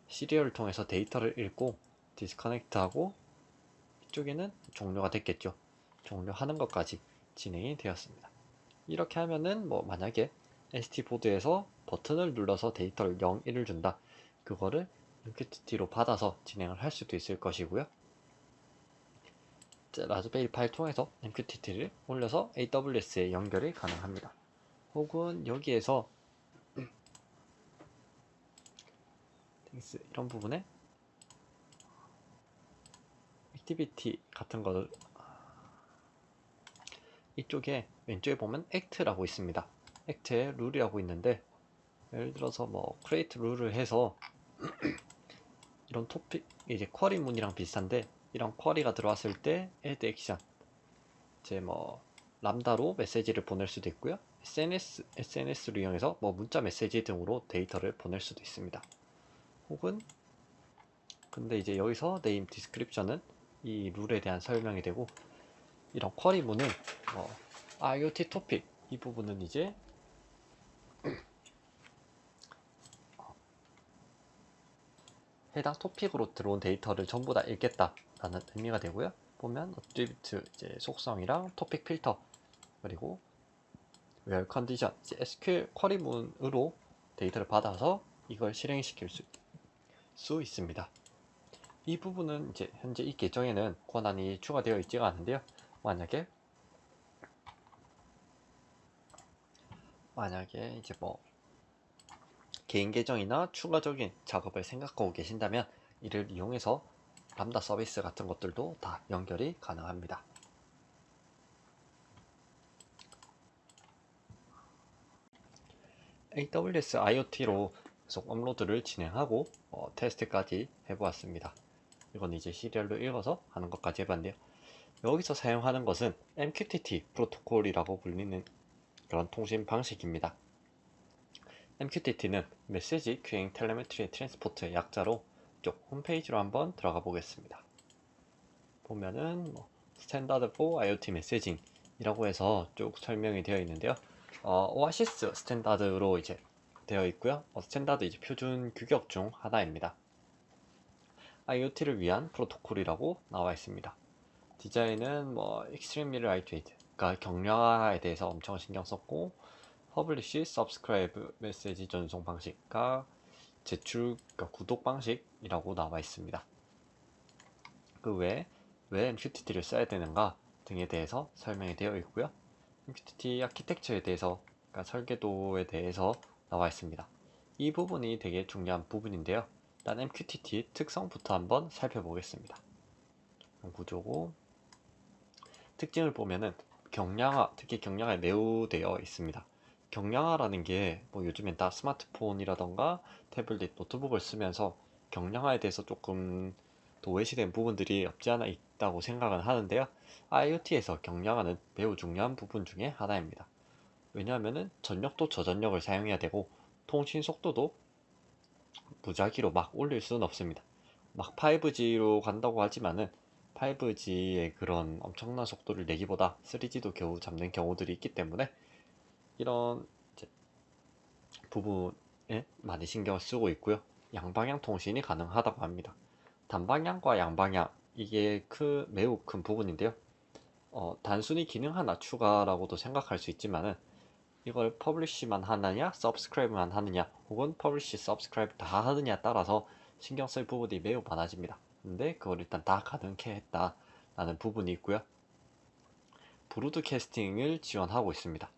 시리얼을 통해서 데이터를 읽고 디스커넥트하고 이쪽에는 종료가 됐겠죠. 종료하는 것까지 진행이 되었습니다. 이렇게 하면은 만약에 ST보드에서 버튼을 눌러서 데이터를 0, 1을 준다. 그거를 MQTT로 받아서 진행을 할 수도 있을 것이고요. 라즈베리 파일 통해서 MQTT를 올려서 AWS에 연결이 가능합니다. 혹은 여기에서 이런 부분에 액티비티 같은 거를 이쪽에 왼쪽에 보면 act라고 있습니다. act에 룰이라고 있는데 예를 들어서 create 룰을 해서 이런 토픽 이제 쿼리 문이랑 비슷한데 이런 쿼리가 들어왔을 때 add action 이제 람다로 메시지를 보낼 수도 있고요. SNS를 이용해서 문자 메시지 등으로 데이터를 보낼 수도 있습니다. 혹은 근데 이제 여기서 name description은 이 룰에 대한 설명이 되고 이런 쿼리 문은 IoT 토픽 이 부분은 이제 해당 토픽으로 들어온 데이터를 전부 다 읽겠다라는 의미가 되고요. 보면 attribute 이제 속성이랑 토픽 필터 그리고 where condition 이제 SQL 쿼리문으로 데이터를 받아서 이걸 실행시킬 수 있습니다. 이 부분은 이제 현재 이 계정에는 권한이 추가되어 있지가 않은데요. 만약에 이제 개인 계정이나 추가적인 작업을 생각하고 계신다면 이를 이용해서 람다 서비스 같은 것들도 다 연결이 가능합니다. AWS IoT로 계속 업로드를 진행하고 테스트까지 해보았습니다. 이건 이제 시리얼로 읽어서 하는 것까지 해봤는데요. 여기서 사용하는 것은 MQTT 프로토콜이라고 불리는 그런 통신 방식입니다. MQTT는 메시지 큐잉 텔레메트리 트랜스포트의 약자로 이쪽 홈페이지로 한번 들어가 보겠습니다. 보면은 스탠다드 for IoT 메시징 이라고 해서 쭉 설명이 되어 있는데요. 오아시스 스탠다드로 이제 되어 있고요. 스탠다드 이제 표준 규격 중 하나입니다. IoT를 위한 프로토콜이라고 나와 있습니다. 디자인은 extremely lightweight, 그러니까 경량화에 대해서 엄청 신경 썼고, publish, subscribe 메시지 전송 방식과 제출, 그러니까 구독 방식이라고 나와 있습니다. 그 외에 왜 MQTT를 써야 되는가 등에 대해서 설명이 되어 있고요. MQTT 아키텍처에 대해서, 그러니까 설계도에 대해서 나와 있습니다. 이 부분이 되게 중요한 부분인데요. 일단 MQTT 특성부터 한번 살펴보겠습니다. 구조고 특징을 보면은 경량화, 특히 경량화에 매우 되어 있습니다. 경량화라는 게 뭐 요즘엔 다 스마트폰이라던가 태블릿, 노트북을 쓰면서 경량화에 대해서 조금 도외시된 부분들이 없지 않아 있다고 생각은 하는데요. IoT에서 경량화는 매우 중요한 부분 중에 하나입니다. 왜냐하면은 전력도 저전력을 사용해야 되고 통신 속도도 무작위로 막 올릴 수는 없습니다. 막 5G로 간다고 하지만은 5G의 그런 엄청난 속도를 내기보다 3G도 겨우 잡는 경우들이 있기 때문에 이런 부분에 많이 신경을 쓰고 있고요. 양방향 통신이 가능하다고 합니다. 단방향과 양방향, 이게 매우 큰 부분인데요. 단순히 기능 하나 추가라고도 생각할 수 있지만은 이걸 퍼블리시만 하느냐, 서브스크라이브만 하느냐, 혹은 퍼블리시, 서브스크라이브 다 하느냐에 따라서 신경 쓸 부분이 매우 많아집니다. 근데 그걸 일단 다 가능케 했다라는 부분이 있고요. 브로드캐스팅을 지원하고 있습니다.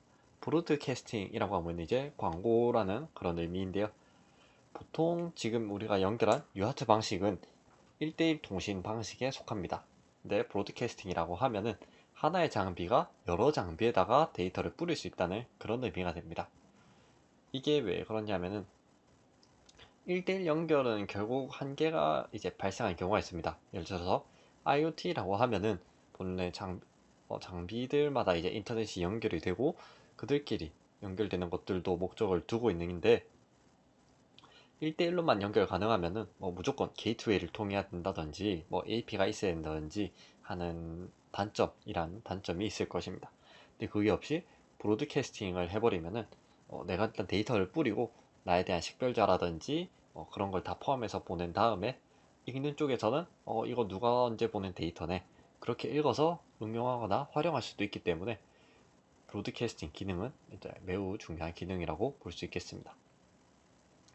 브로드캐스팅이라고 하면 이제 광고라는 그런 의미인데요. 보통 지금 우리가 연결한 유아트 방식은 1대1 통신 방식에 속합니다. 근데 브로드캐스팅이라고 하면은 하나의 장비가 여러 장비에다가 데이터를 뿌릴 수 있다는 그런 의미가 됩니다. 이게 왜 그러냐면은 1대1 연결은 결국 한계가 이제 발생하는 경우가 있습니다. 예를 들어서 IoT라고 하면은 본래 장비들마다 이제 인터넷이 연결이 되고 그들끼리 연결되는 것들도 목적을 두고 있는데 1대1로만 연결 가능하면은 뭐 무조건 게이트웨이를 통해야 된다든지 뭐 AP가 있어야 된다든지 하는 단점이 있을 것입니다. 근데 그게 없이 브로드캐스팅을 해버리면은 내가 일단 데이터를 뿌리고 나에 대한 식별자라든지 그런 걸 다 포함해서 보낸 다음에 읽는 쪽에서는 이거 누가 언제 보낸 데이터네 그렇게 읽어서 응용하거나 활용할 수도 있기 때문에 브로드캐스팅 기능은 이제 매우 중요한 기능이라고 볼 수 있겠습니다.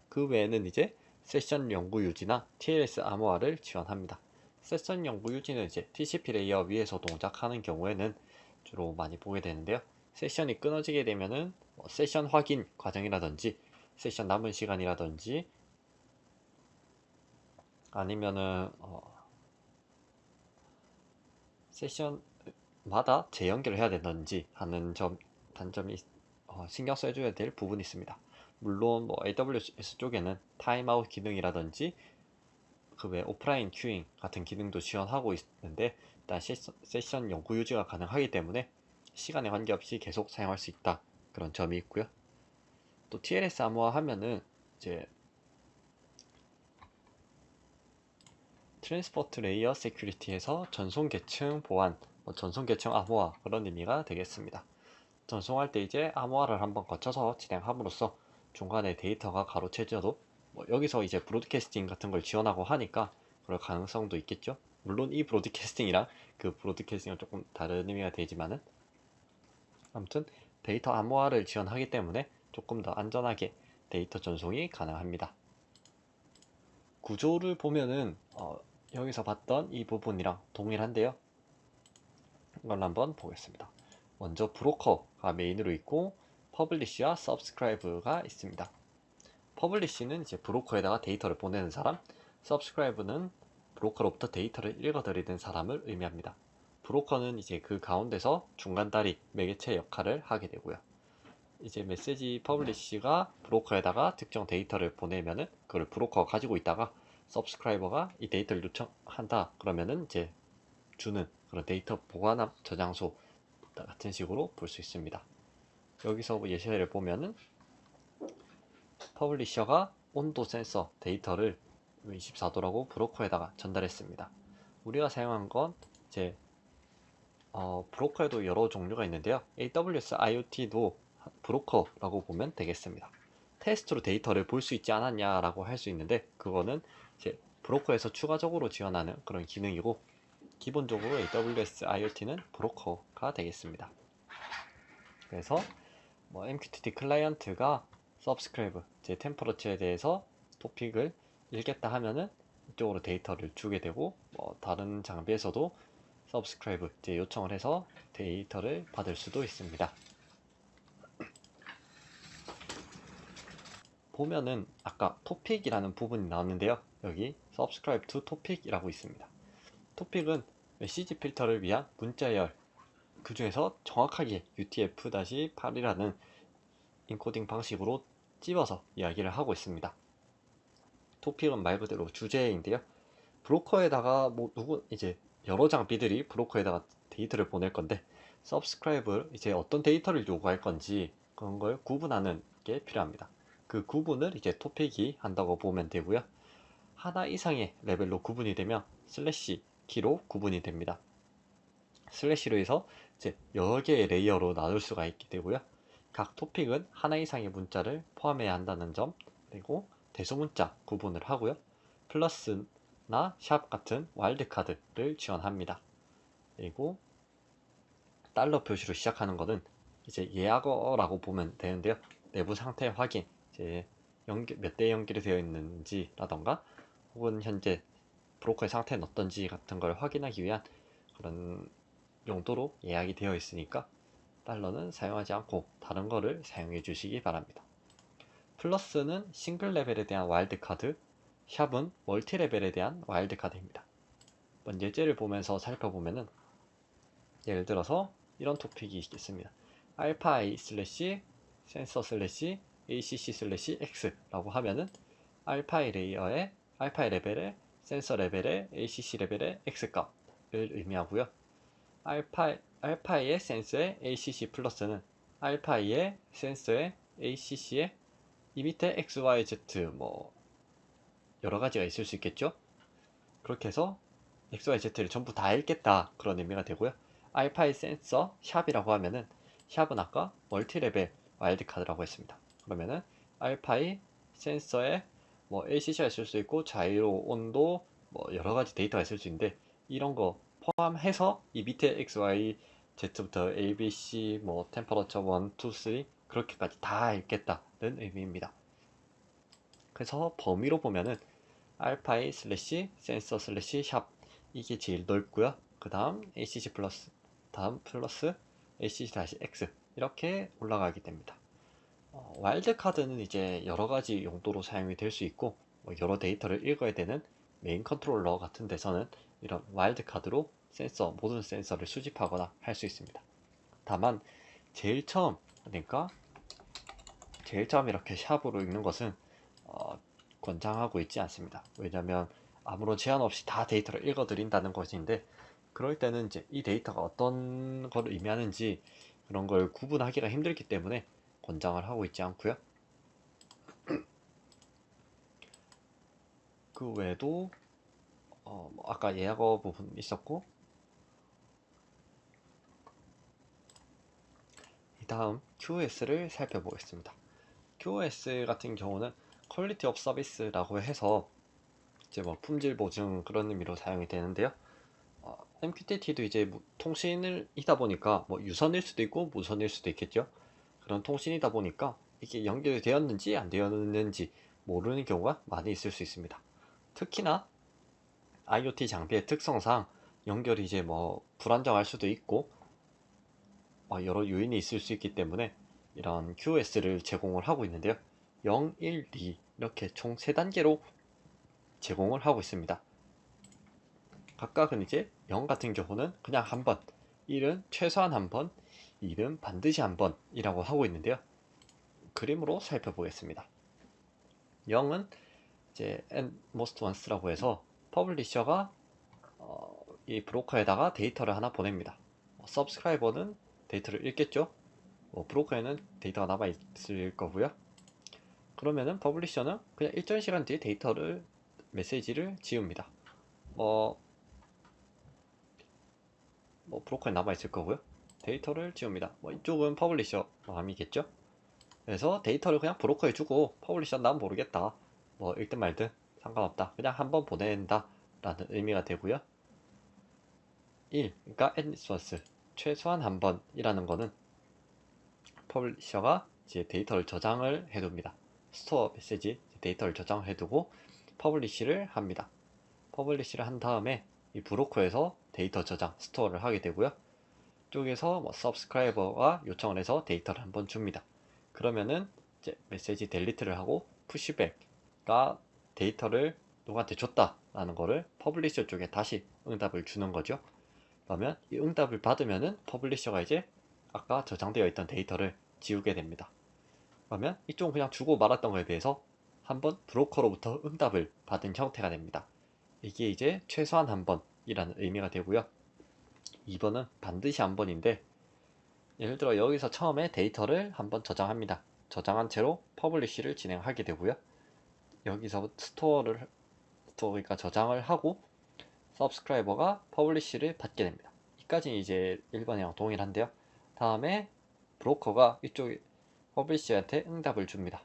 그 외에는 이제 세션 연구 유지나 TLS 암호화를 지원합니다. 세션 연구 유지는 이제 TCP 레이어 위에서 동작하는 경우에는 주로 많이 보게 되는데요. 세션이 끊어지게 되면은 세션 확인 과정이라든지 세션 남은 시간이라든지 아니면은 세션마다 재연결을 해야 된다든지 하는 단점이 신경 써줘야 될 부분이 있습니다. 물론 뭐 AWS 쪽에는 타임아웃 기능이라든지 그 외 오프라인 큐잉 같은 기능도 지원하고 있는데 일단 세션 연구 유지가 가능하기 때문에 시간에 관계없이 계속 사용할 수 있다 그런 점이 있고요. 또 TLS 암호화 하면은 이제 트랜스포트 레이어 세큐리티에서 전송 계층 보안, 전송 계층 암호화 그런 의미가 되겠습니다. 전송할 때 이제 암호화를 한번 거쳐서 진행함으로써 중간에 데이터가 가로채져도 여기서 이제 브로드캐스팅 같은 걸 지원하고 하니까 그럴 가능성도 있겠죠. 물론 이 브로드캐스팅이랑 그 브로드캐스팅은 조금 다른 의미가 되지만은 아무튼 데이터 암호화를 지원하기 때문에 조금 더 안전하게 데이터 전송이 가능합니다. 구조를 보면은 여기서 봤던 이 부분이랑 동일한데요. 이걸 한번 보겠습니다. 먼저 브로커가 메인으로 있고 퍼블리시와 서브스크라이브가 있습니다. 퍼블리시는 이제 브로커에다가 데이터를 보내는 사람, 서브스크라이브는 브로커로부터 데이터를 읽어들이는 사람을 의미합니다. 브로커는 이제 그 가운데서 중간다리, 매개체 역할을 하게 되고요. 이제 메시지 퍼블리시가 브로커에다가 특정 데이터를 보내면은 그걸 브로커가 가지고 있다가 서브스크라이버가 이 데이터를 요청한다 그러면은 이제 주는 그런 데이터 보관함 저장소 같은 식으로 볼 수 있습니다. 여기서 예시를 보면은 퍼블리셔가 온도 센서 데이터를 24도라고 브로커에다가 전달했습니다. 우리가 사용한 건 이제 브로커에도 여러 종류가 있는데요. AWS IoT도 브로커라고 보면 되겠습니다. 테스트로 데이터를 볼 수 있지 않았냐라고 할 수 있는데 그거는 이제 브로커에서 추가적으로 지원하는 그런 기능이고 기본적으로 AWS IoT는 브로커가 되겠습니다. 그래서 MQTT 클라이언트가 서브스크라이브, 제 템퍼러처에 대해서 토픽을 읽겠다 하면은 이쪽으로 데이터를 주게 되고 다른 장비에서도 서브스크라이브, 제 요청을 해서 데이터를 받을 수도 있습니다. 보면은 아까 토픽이라는 부분이 나왔는데요. 여기 subscribe to topic이라고 있습니다. 토픽은 메시지 필터를 위한 문자열 그 중에서 정확하게 UTF-8이라는 인코딩 방식으로 찝어서 이야기를 하고 있습니다. 토픽은 말 그대로 주제인데요. 브로커에다가 뭐 이제 여러 장비들이 브로커에다가 데이터를 보낼 건데, 서브스크라이브 이제 어떤 데이터를 요구할 건지 그런 걸 구분하는 게 필요합니다. 그 구분을 이제 토픽이 한다고 보면 되고요. 하나 이상의 레벨로 구분이 되면 슬래시 키로 구분이 됩니다. 슬래시로 해서 이제 여러 개의 레이어로 나눌 수가 있게 되고요. 각 토픽은 하나 이상의 문자를 포함해야 한다는 점, 그리고 대소문자 구분을 하고요. 플러스나 샵 같은 와일드카드를 지원합니다. 그리고 달러 표시로 시작하는 것은 이제 예약어라고 보면 되는데요. 내부 상태 확인, 이제 몇 대 연결이 되어 있는지라던가 혹은 현재 브로커의 상태는 어떤지 같은 걸 확인하기 위한 그런 용도로 예약이 되어 있으니까 달러는 사용하지 않고 다른 거를 사용해 주시기 바랍니다. 플러스는 싱글 레벨에 대한 와일드카드, 샵은 멀티 레벨에 대한 와일드카드입니다. 먼저 예제를 보면서 살펴보면은, 예를 들어서 이런 토픽이 있겠습니다. 알파i 슬래시 센서 슬래시 acc 슬래시 x라고 하면은 알파이 레이어의 알파이 레벨의 센서 레벨의 acc 레벨의 x 값을 의미하고요. 알파이의 센서의 acc 플러스는 알파이의 센서의 acc의 이 밑에 x, y, z 뭐 여러 가지가 있을 수 있겠죠. 그렇게 해서 x, y, z를 전부 다 읽겠다, 그런 의미가 되고요. 알파이 센서 샵이라고 하면은 샵은 아까 멀티레벨 와일드카드라고 했습니다. 그러면은 알파이 센서에 뭐 ACC가 있을 수 있고 자이로, 온도, 뭐 여러 가지 데이터가 있을 수 있는데, 이런 거 포함해서 이 밑에 x, y, z부터 a, b, c 뭐 템퍼러처 1, 2, 3 그렇게까지 다 읽겠다는 의미입니다. 그래서 범위로 보면은 알파이 슬래시 센서 슬래시 샵, 이게 제일 넓고요. 그 다음 acc 플러스, 다음 플러스 acc 다시 x, 이렇게 올라가게 됩니다. 와일드 카드는 이제 여러 가지 용도로 사용이 될 수 있고, 뭐 여러 데이터를 읽어야 되는 메인 컨트롤러 같은 데서는 이런 와일드 카드로 모든 센서를 수집하거나 할 수 있습니다. 다만 제일 처음, 그러니까 제일 처음 이렇게 샵으로 읽는 것은 권장하고 있지 않습니다. 왜냐하면 아무런 제한 없이 다 데이터를 읽어드린다는 것인데, 그럴 때는 이제 이 데이터가 어떤 걸 의미하는지 그런 걸 구분하기가 힘들기 때문에 권장을 하고 있지 않고요. 그 외에도 뭐 아까 예약어 부분 있었고, 이 다음 QoS를 살펴보겠습니다. QoS 같은 경우는 퀄리티 오브 서비스라고 해서 이제 뭐 품질 보증 그런 의미로 사용이 되는데요. MQTT도 이제 통신이다 보니까 뭐 유선일 수도 있고 무선일 수도 있겠죠. 그런 통신이다 보니까 이게 연결이 되었는지 안 되었는지 모르는 경우가 많이 있을 수 있습니다. 특히나 IoT 장비의 특성상 연결이 이제 뭐 불안정할 수도 있고 여러 요인이 있을 수 있기 때문에 이런 QoS를 제공을 하고 있는데요. 0, 1, 2 이렇게 총 3단계로 제공을 하고 있습니다. 각각은 이제 0 같은 경우는 그냥 한 번, 1은 최소한 한 번, 2는 반드시 한 번이라고 하고 있는데요. 그림으로 살펴보겠습니다. 0은 이제 and most once라고 해서 퍼블리셔가 이 브로커에다가 데이터를 하나 보냅니다. 서브스크라이버는 데이터를 읽겠죠. 브로커에는 데이터가 남아 있을 거고요. 그러면은 퍼블리셔는 그냥 일정 시간 뒤에 메시지를 지웁니다. 브로커에 남아 있을 거고요. 데이터를 지웁니다. 이쪽은 퍼블리셔 마음이겠죠. 그래서 데이터를 그냥 브로커에 주고, 퍼블리셔 난 모르겠다, 읽든 말든 상관없다, 그냥 한번 보낸다 라는 의미가 되고요. 1, 그러니까 at least once, 최소한 한 번이라는 거는 퍼블리셔가 이제 데이터를 저장을 해둡니다. 스토어 메시지 데이터를 저장해두고 퍼블리시를 합니다. 퍼블리시를 한 다음에 이 브로커에서 데이터 저장 스토어를 하게 되고요. 쪽에서 서브스크라이버가 요청을 해서 데이터를 한번 줍니다. 그러면은 이제 메시지 델리트를 하고 푸시백가 데이터를 누구한테 줬다라는 거를 퍼블리셔 쪽에 다시 응답을 주는 거죠. 그러면 이 응답을 받으면은 퍼블리셔가 이제 아까 저장되어 있던 데이터를 지우게 됩니다. 그러면 이쪽은 그냥 주고 말았던 거에 비해서 한번 브로커로부터 응답을 받은 형태가 됩니다. 이게 이제 최소한 한 번이라는 의미가 되고요. 2번은 반드시 한 번인데, 예를 들어 여기서 처음에 데이터를 한번 저장합니다. 저장한 채로 퍼블리쉬를 진행하게 되고요. 여기서 스토어가 저장을 하고 서브스크라이버가 퍼블리쉬를 받게 됩니다. 이까지는 이제 1번이랑 동일한데요. 다음에 브로커가 이쪽 퍼블리쉬한테 응답을 줍니다.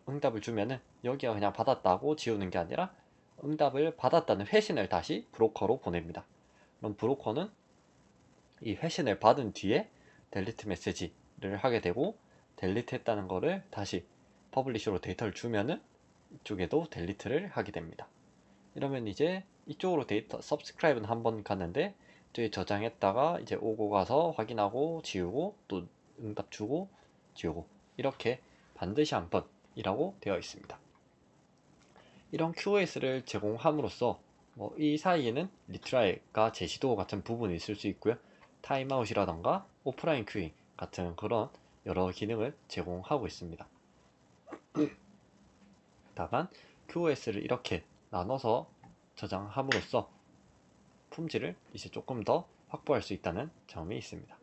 응답을 주면은 여기가 그냥 받았다고 지우는 게 아니라 응답을 받았다는 회신을 다시 브로커로 보냅니다. 그럼 브로커는 이 회신을 받은 뒤에 델리트 메시지를 하게 되고, 델리트 했다는 거를 다시 퍼블리셔로 데이터를 주면은 이쪽에도 델리트를 하게 됩니다. 이러면 이제 이쪽으로 데이터 서브스크라이브는 한번 갔는데, 저기 저장했다가 이제 오고 가서 확인하고 지우고 또 응답 주고 지우고, 이렇게 반드시 한 번이라고 되어 있습니다. 이런 QoS를 제공함으로써 이 사이에는 리트라이가 제시도 같은 부분이 있을 수 있고요. 타임아웃이라던가 오프라인 큐잉 같은 그런 여러 기능을 제공하고 있습니다. 다만 QoS를 이렇게 나눠서 저장함으로써 품질을 이제 조금 더 확보할 수 있다는 점이 있습니다.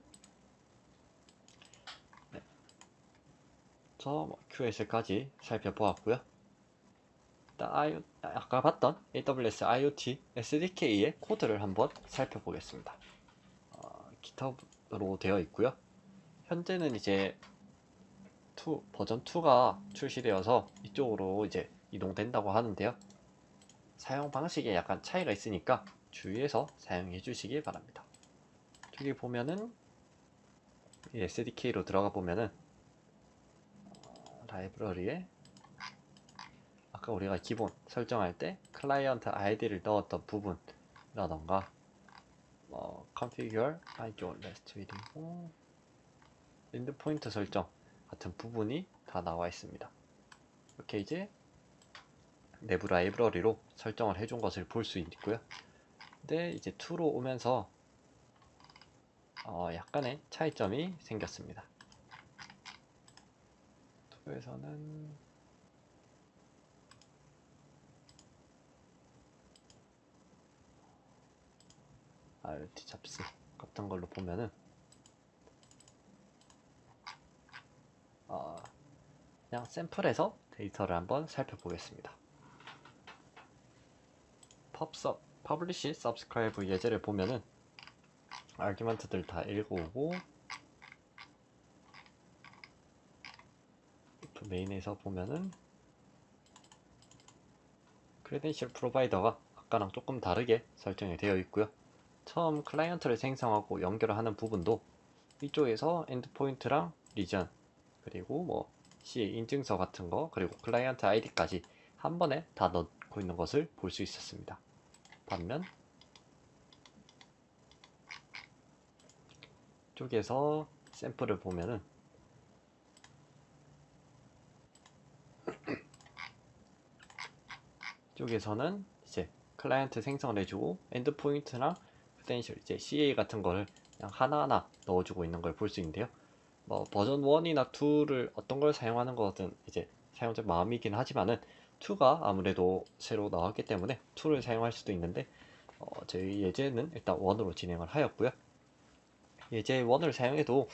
네. QoS까지 살펴보았고요. 아까 봤던 AWS IoT SDK의 코드를 한번 살펴보겠습니다. GitHub으로 되어 있고요. 현재는 이제 버전 2가 출시되어서 이쪽으로 이제 이동된다고 하는데요. 사용 방식에 약간 차이가 있으니까 주의해서 사용해 주시기 바랍니다. 저기 보면은 SDK로 들어가 보면은 라이브러리에 아까 우리가 기본 설정할 때 클라이언트 아이디를 넣었던 부분이라던가 configure IO REST 그리고 엔드포인트 설정 같은 부분이 다 나와 있습니다. 이렇게 이제 내부 라이브러리로 설정을 해준 것을 볼 수 있고요. 근데 이제 2로 오면서 약간의 차이점이 생겼습니다. 2에서는 IoT 잡스 같은 걸로 보면은 그냥 샘플에서 데이터를 한번 살펴보겠습니다. 퍼블리시 서브스크라이브 예제를 보면은 아규먼트들 다 읽어오고, 메인에서 보면은 크레덴셜 프로바이더가 아까랑 조금 다르게 설정이 되어 있고요. 처음 클라이언트를 생성하고 연결을 하는 부분도 이쪽에서 엔드포인트랑 리전 그리고 CA 인증서 같은 거 그리고 클라이언트 아이디까지 한 번에 다 넣고 있는 것을 볼 수 있었습니다. 반면 이쪽에서 샘플을 보면은 이쪽에서는 이제 클라이언트 생성을 해주고 엔드포인트랑 크레덴셜 이제 CA 같은 거를 그냥 하나하나 넣어주고 있는 걸 볼 수 있는데요. 버전 1이나 2를 어떤 걸 사용하는 것은 이제 사용자 마음이긴 하지만은 2가 아무래도 새로 나왔기 때문에 2를 사용할 수도 있는데 저희 예제는 일단 1으로 진행을 하였고요. 예제 1을 사용해도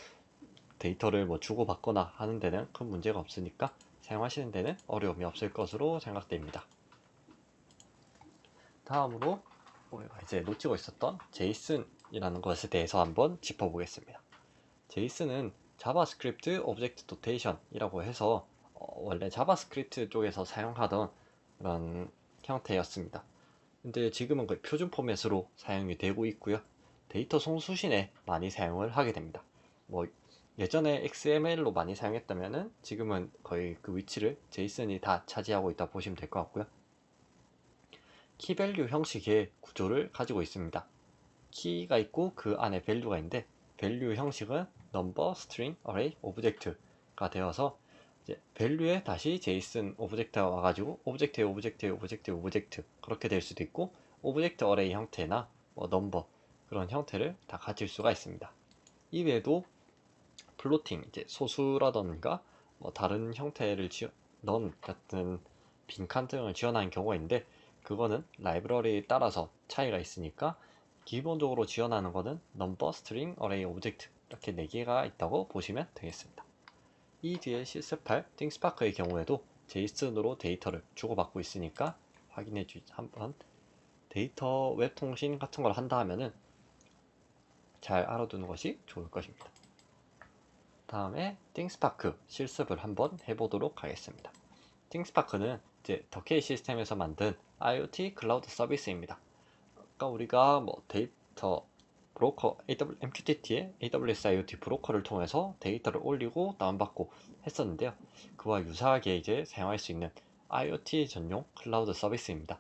데이터를 주고받거나 하는 데는 큰 문제가 없으니까 사용하시는 데는 어려움이 없을 것으로 생각됩니다. 다음으로 우리가 이제 놓치고 있었던 제이슨이라는 것에 대해서 한번 짚어보겠습니다. 제이슨은 자바스크립트 오브젝트 노테이션이라고 해서 원래 자바스크립트 쪽에서 사용하던 그런 형태였습니다. 근데 지금은 거의 표준 포맷으로 사용이 되고 있고요. 데이터 송수신에 많이 사용을 하게 됩니다. 예전에 XML로 많이 사용했다면은 지금은 거의 그 위치를 제이슨이 다 차지하고 있다 보시면 될 것 같고요. 키밸류 형식의 구조를 가지고 있습니다. 키가 있고 그 안에 밸류가 있는데, 밸류 형식은 넘버, 스트링, 어레이, 오브젝트가 되어서 이제 밸류에 다시 제이슨 오브젝트가 와가지고 오브젝트 그렇게 될 수도 있고, 오브젝트 어레이 형태나 넘버 그런 형태를 다 가질 수가 있습니다. 이외에도 플로팅, 이제 소수라던가 뭐 다른 형태를 넌 같은 빈칸 등을 지원하는 경우가 있는데, 그거는 라이브러리에 따라서 차이가 있으니까 기본적으로 지원하는 거는 넘버, 스트링, 어레이, 오브젝트 이렇게 4개가 있다고 보시면 되겠습니다. 이 뒤에 C18, 띵스파크의 경우에도 제이슨으로 데이터를 주고받고 있으니까 확인해 한번 데이터 웹 통신 같은 걸 한다 하면은 잘 알아두는 것이 좋을 것입니다. 다음에 띵스파크 실습을 한번 해보도록 하겠습니다. 띵스파크는 이제 더케이 시스템에서 만든 IoT 클라우드 서비스입니다. 아까 우리가 뭐 데이터 브로커 MQTT의 AWS IoT 브로커를 통해서 데이터를 올리고 다운받고 했었는데요. 그와 유사하게 이제 사용할 수 있는 IoT 전용 클라우드 서비스입니다.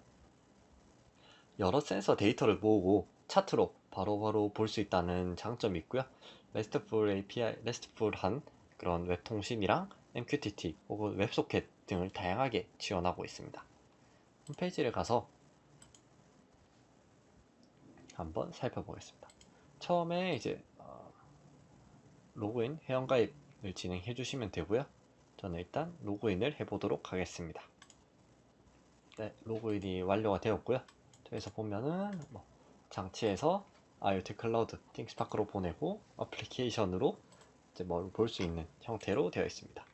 여러 센서 데이터를 모으고 차트로 바로바로 볼 수 있다는 장점이 있고요. RESTful API, RESTful한 그런 웹 통신이랑 MQTT 혹은 웹소켓 등을 다양하게 지원하고 있습니다. 홈페이지를 가서 한번 살펴보겠습니다. 처음에 이제 로그인 회원가입을 진행해 주시면 되고요. 저는 일단 로그인을 해보도록 하겠습니다. 네, 로그인이 완료가 되었고요. 여기서 보면은 뭐 장치에서 IoT 클라우드 띵스파크로 보내고 어플리케이션으로 이제 뭘 볼 수 있는 형태로 되어 있습니다.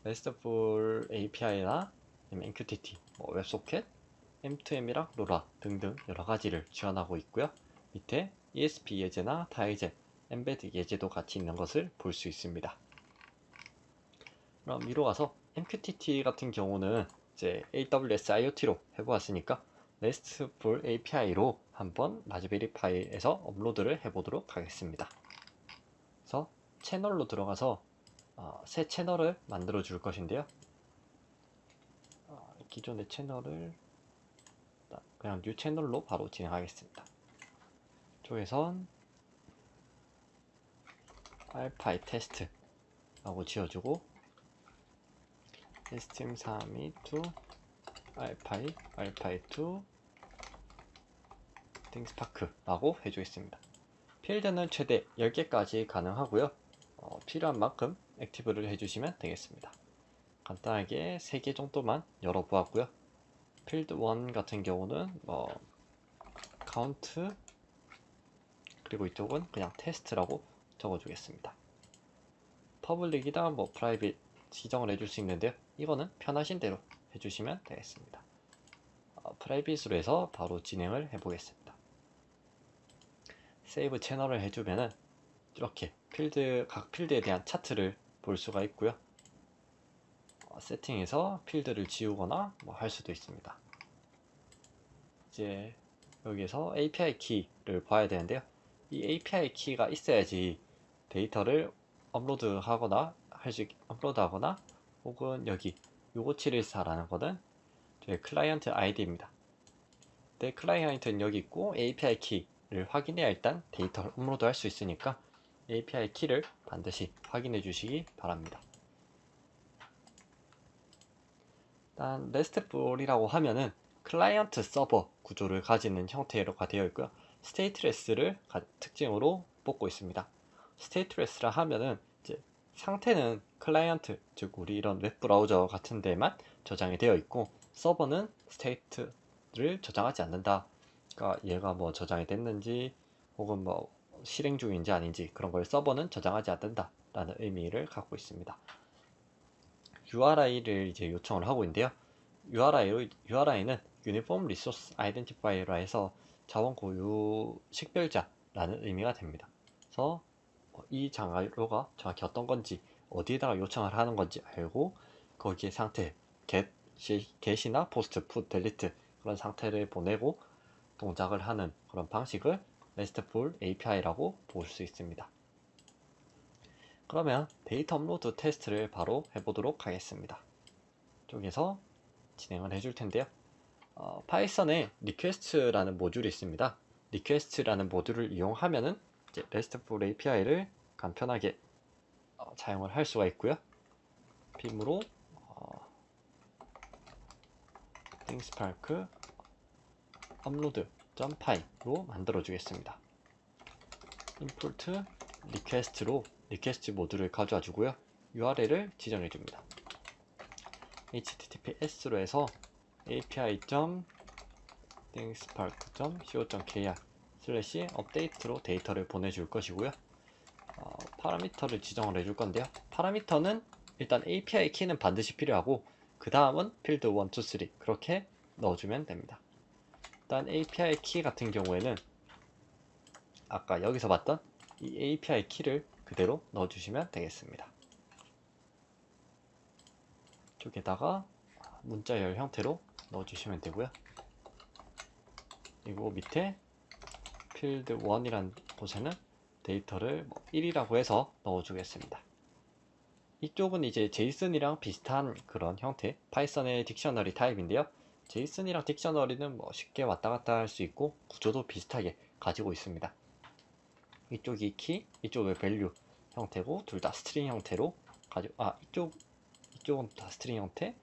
RESTful API나 MQTT, 뭐 웹소켓, M2M이랑 로라 등등 여러 가지를 지원하고 있고요. 밑에 ESP 예제나 타 예제, 엠베드 예제도 같이 있는 것을 볼 수 있습니다. 그럼 위로 가서 MQTT 같은 경우는 이제 AWS IoT로 해보았으니까 RESTful API로 한번 라즈베리 파이에서 업로드를 해보도록 하겠습니다. 그래서 채널로 들어가서 새 채널을 만들어 줄 것인데요. 기존의 채널을 그냥 뉴 채널로 바로 진행하겠습니다. 쪽에선 알파이 테스트라고 지어주고 시스템 322 알파이 2 띵스파크라고 해주겠습니다. 필드는 최대 10개까지 가능하고요. 필요한 만큼 액티브를 해주시면 되겠습니다. 간단하게 3개 정도만 열어보았고요. 필드 1 같은 경우는 카운트, 그리고 이쪽은 그냥 테스트라고 적어주겠습니다. 퍼블릭이다 뭐 프라이빗 지정을 해줄 수 있는데요. 이거는 편하신 대로 해주시면 되겠습니다. 프라이빗으로 해서 바로 진행을 해보겠습니다. 세이브 채널을 해주면은 이렇게 각 필드에 대한 차트를 볼 수가 있고요. 세팅에서 필드를 지우거나 뭐 할 수도 있습니다. 이제 여기에서 API 키를 봐야 되는데요. 이 API 키가 있어야지 데이터를 업로드하거나 혹은 여기 6574라는 거는 저희 클라이언트 아이디입니다. 내 클라이언트는 여기 있고 API 키를 확인해야 일단 데이터를 업로드 할 수 있으니까 API 키를 반드시 확인해 주시기 바랍니다. 일단 RESTful이라고 하면은 클라이언트 서버 구조를 가지는 형태로가 되어 있고요. 스테이트레스를 특징으로 뽑고 있습니다. 스테이트레스라 하면은 이제 상태는 클라이언트, 즉 우리 이런 웹 브라우저 같은 데만 저장이 되어 있고, 서버는 스테이트를 저장하지 않는다. 그러니까 얘가 뭐 저장이 됐는지 혹은 뭐 실행 중인지 아닌지 그런 걸 서버는 저장하지 않는다 라는 의미를 갖고 있습니다. URI를 이제 요청을 하고 있는데요. URI는 Uniform Resource Identifier라 해서 자원 고유 식별자라는 의미가 됩니다. 그래서 이 장로가 정확히 어떤 건지, 어디에다가 요청을 하는 건지 알고 거기에 상태 get이나 post, put, delete 그런 상태를 보내고 동작을 하는 그런 방식을 RESTful API라고 볼 수 있습니다. 그러면 데이터 업로드 테스트를 바로 해보도록 하겠습니다. 쪽에서 진행을 해줄 텐데요. 파이썬에 request라는 모듈이 있습니다. request라는 모듈을 이용하면은 이제 RESTful API를 간편하게 사용을 할 수가 있고요. 빔으로 thingspark upload.py로 만들어 주겠습니다. import request로 리퀘스트 모듈을 가져와 주고요. URL을 지정해 줍니다. https로 해서 api.thingspark.co.kr update로 데이터를 보내줄 것이고요. 파라미터를 지정을 해줄 건데요. 파라미터는 일단 API 키는 반드시 필요하고 그 다음은 필드 1, 2, 3 그렇게 넣어주면 됩니다. 일단 API 키 같은 경우에는 아까 여기서 봤던 이 API 키를 그대로 넣어주시면 되겠습니다. 이쪽에다가 문자열 형태로 넣어주시면 되고요. 그리고 밑에 필드 1이란 곳에는 데이터를 1이라고 해서 넣어주겠습니다. 이쪽은 이제 제이슨이랑 비슷한 그런 형태, 파이썬의 딕셔너리 타입인데요. 제이슨이랑 딕셔너리는 쉽게 왔다 갔다 할 수 있고 구조도 비슷하게 가지고 있습니다. 이쪽이 키, 이쪽은 밸류 형태고 둘 다 스트링 형태로 이쪽은 다 스트링 형태,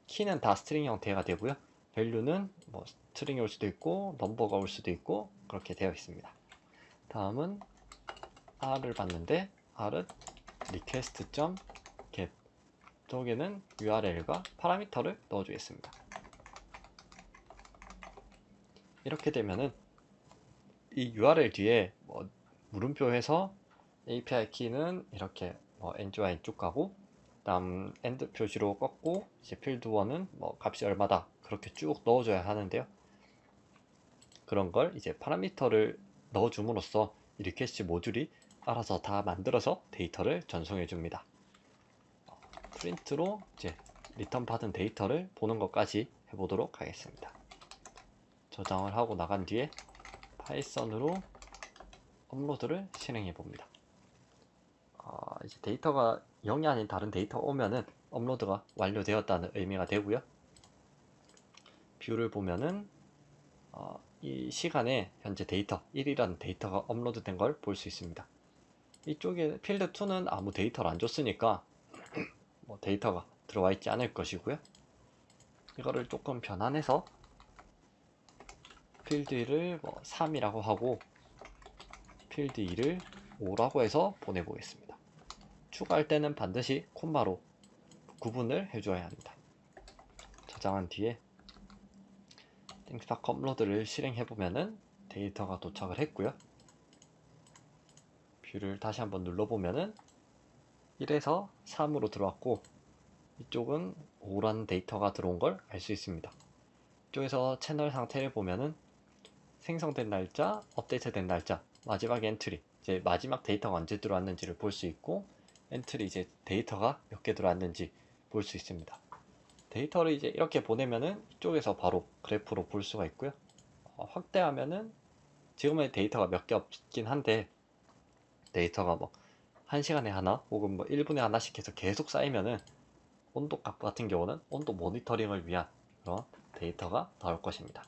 키는 다 스트링 형태가 되고요. 밸류는 스트링이 올 수도 있고 넘버가 올 수도 있고 그렇게 되어 있습니다. 다음은 R을 봤는데 R은 request.get 쪽에는 URL과 파라미터를 넣어주겠습니다. 이렇게 되면은 이 URL 뒤에 물음표 해서 API 키는 이렇게 NG와 N 쭉 가고 다음 엔드 표시로 꺾고 이제 필드 1은 값이 얼마다 그렇게 쭉 넣어줘야 하는데요. 그런 걸 이제 파라미터를 넣어줌으로써 이 리퀘스트 모듈이 알아서 다 만들어서 데이터를 전송해 줍니다. 프린트로 이제 리턴 받은 데이터를 보는 것까지 해보도록 하겠습니다. 저장을 하고 나간 뒤에 파이썬으로 업로드를 실행해 봅니다. 이제 데이터가 0이 아닌 다른 데이터가 오면은 업로드가 완료되었다는 의미가 되고요. 뷰를 보면은 이 시간에 현재 데이터 1이라는 데이터가 업로드 된 걸 볼 수 있습니다. 이쪽에 필드 2는 아무 데이터를 안 줬으니까 데이터가 들어와 있지 않을 것이고요. 이거를 조금 변환해서 필드 1을 3이라고 하고 필드 2를 5라고 해서 보내보겠습니다. 추가할 때는 반드시 콤마로 구분을 해줘야 합니다. 저장한 뒤에 띵스파크 업로드를 실행해보면은 데이터가 도착을 했고요. 뷰를 다시 한번 눌러보면은 1에서 3으로 들어왔고 이쪽은 5라는 데이터가 들어온 걸 알 수 있습니다. 이쪽에서 채널 상태를 보면은 생성된 날짜, 업데이트된 날짜, 마지막 엔트리, 이제 마지막 데이터가 언제 들어왔는지를 볼 수 있고 엔트리 이제 데이터가 몇 개 들어왔는지 볼 수 있습니다. 데이터를 이제 이렇게 보내면은 이쪽에서 바로 그래프로 볼 수가 있고요. 확대하면은 지금의 데이터가 몇 개 없긴 한데 데이터가 1시간에 하나 혹은 1분에 하나씩 해서 계속 쌓이면은 온도 값 같은 경우는 온도 모니터링을 위한 그런 데이터가 나올 것입니다.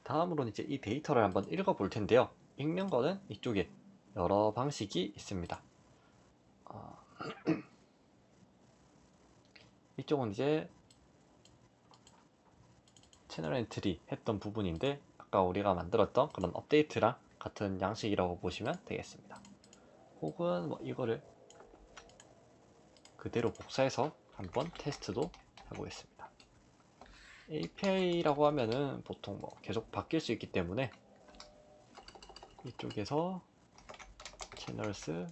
다음으로는 이제 이 데이터를 한번 읽어 볼 텐데요. 읽는 거는 이쪽에 여러 방식이 있습니다. 이쪽은 이제 채널 엔트리 했던 부분인데 아까 우리가 만들었던 그런 업데이트랑 같은 양식이라고 보시면 되겠습니다. 혹은 이거를 그대로 복사해서 한번 테스트도 해보겠습니다. API라고 하면은 보통 계속 바뀔 수 있기 때문에 이쪽에서 채널스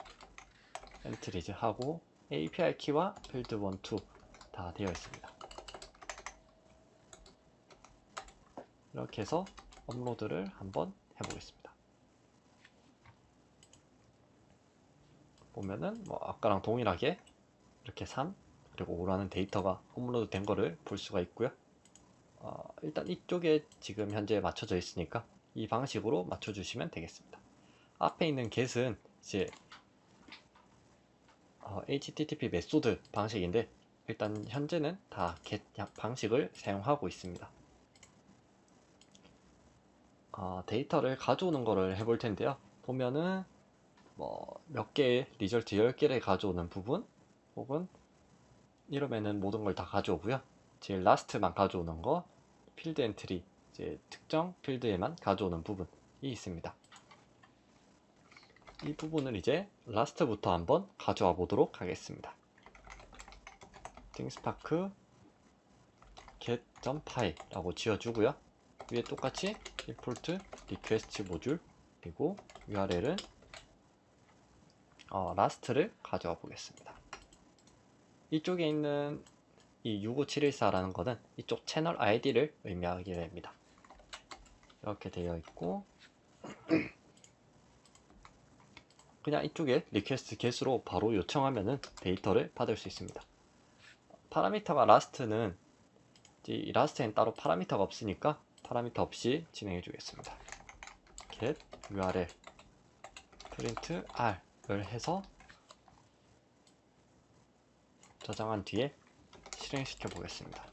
엔트리즈 하고 API 키와 필드 1, 2 다 되어 있습니다. 이렇게 해서 업로드를 한번 해보겠습니다. 보면은 아까랑 동일하게 이렇게 3 그리고 5라는 데이터가 업로드 된 거를 볼 수가 있고요. 일단 이쪽에 지금 현재 맞춰져 있으니까 이 방식으로 맞춰주시면 되겠습니다. 앞에 있는 get은 이제 HTTP 메소드 방식인데 일단 현재는 다 get 방식을 사용하고 있습니다. 데이터를 가져오는 거를 해볼 텐데요. 보면은 몇 개의 리절트 10개를 가져오는 부분 혹은 이러면은 모든 걸 다 가져오고요. 제일 라스트만 가져오는 거 필드 엔트리 이제 특정 필드에만 가져오는 부분이 있습니다. 이 부분을 이제 라스트부터 한번 가져와 보도록 하겠습니다. thingspark get.py 라고 지어주고요. 위에 똑같이 import request 모듈 그리고 URL은 last를 가져와 보겠습니다. 이쪽에 있는 이 65714라는 거는 이쪽 채널 ID를 의미하게 됩니다. 이렇게 되어 있고 그냥 이쪽에 request get으로 바로 요청하면은 데이터를 받을 수 있습니다. 파라미터가 last는 이 last엔 따로 파라미터가 없으니까 파라미터 없이 진행해 주겠습니다. get url print r을 해서 저장한 뒤에 실행시켜 보겠습니다.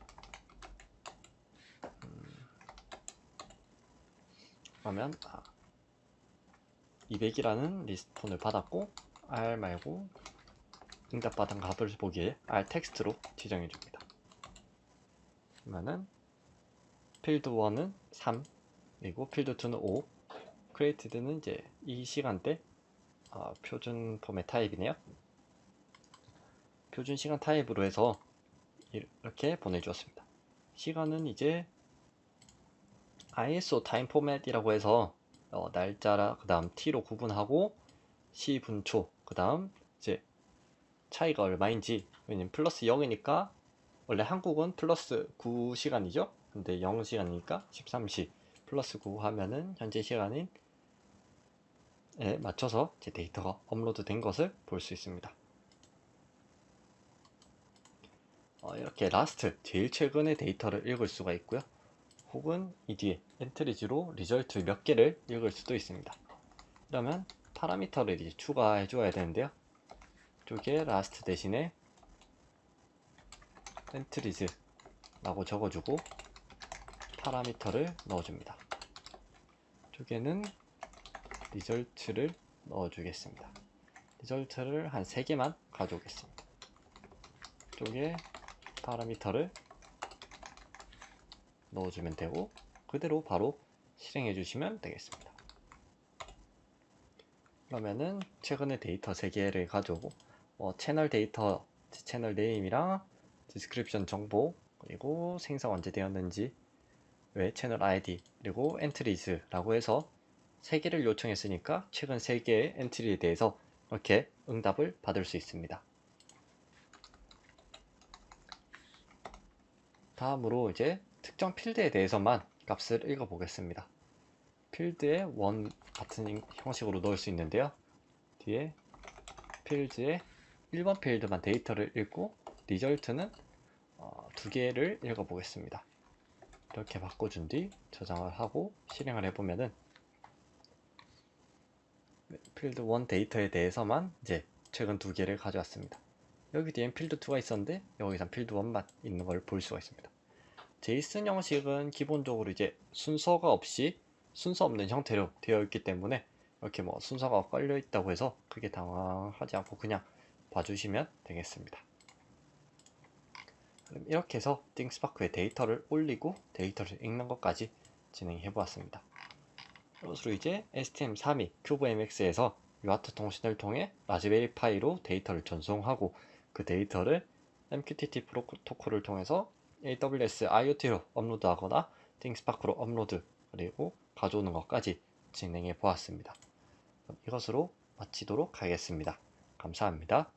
그러면 200이라는 리스폰을 받았고 r 말고 응답받은 값을 보기에 r 텍스트로 지정해 줍니다. 그러면은 필드 1은 3 그리고 필드 2는 5 created는 이제 이 시간대 표준 포맷 타입이네요. 표준 시간 타입으로 해서 이렇게 보내주었습니다. 시간은 이제 ISO 타임 포맷이라고 해서 날짜라 그 다음 T로 구분하고 시분초 그 다음 이제 차이가 얼마인지 왜냐면 플러스 0이니까 원래 한국은 플러스 9시간이죠. 근데 0시간이니까 13시 플러스 9 하면은 현재 시간인 에 맞춰서 제 데이터가 업로드 된 것을 볼 수 있습니다. 이렇게 라스트 제일 최근의 데이터를 읽을 수가 있고요. 혹은 이 뒤에 엔트리즈로 리절트 몇 개를 읽을 수도 있습니다. 그러면 파라미터를 이제 추가해 줘야 되는데요. 이쪽에 라스트 대신에 엔트리즈 라고 적어주고 파라미터를 넣어줍니다. 이쪽에는 리절트를 넣어주겠습니다. 리절트를 한 3개만 가져오겠습니다. 이쪽에 파라미터를 넣어주면 되고 그대로 바로 실행해 주시면 되겠습니다. 그러면은 최근에 데이터 3개를 가져오고 채널 데이터, 채널 네임이랑 디스크립션 정보 그리고 생성 언제 되었는지 왜 채널 ID 그리고 엔트리즈라고 해서 3개를 요청했으니까 최근 3개의 엔트리에 대해서 이렇게 응답을 받을 수 있습니다. 다음으로 이제 특정 필드에 대해서만 값을 읽어 보겠습니다. 필드에 원 같은 형식으로 넣을 수 있는데요. 뒤에 필드에 1번 필드만 데이터를 읽고 리절트는 2개를 읽어 보겠습니다. 이렇게 바꿔준 뒤 저장을 하고 실행을 해보면은 필드 1 데이터에 대해서만 이제 최근 2개를 가져왔습니다. 여기 뒤엔 필드 2가 있었는데 여기선 필드 1만 있는 걸 볼 수가 있습니다. 제이슨 형식은 기본적으로 이제 순서 없는 형태로 되어 있기 때문에 이렇게 뭐 순서가 깔려 있다고 해서 크게 당황하지 않고 그냥 봐주시면 되겠습니다. 그럼 이렇게 해서 thingspark에 데이터를 올리고 데이터를 읽는 것까지 진행해 보았습니다. 이것으로 이제 STM32 CubeMX에서 UART 통신을 통해 라즈베리 파이로 데이터를 전송하고 그 데이터를 MQTT 프로토콜을 통해서 AWS IoT로 업로드하거나 thingspark로 업로드 그리고 가져오는 것까지 진행해 보았습니다. 이것으로 마치도록 하겠습니다. 감사합니다.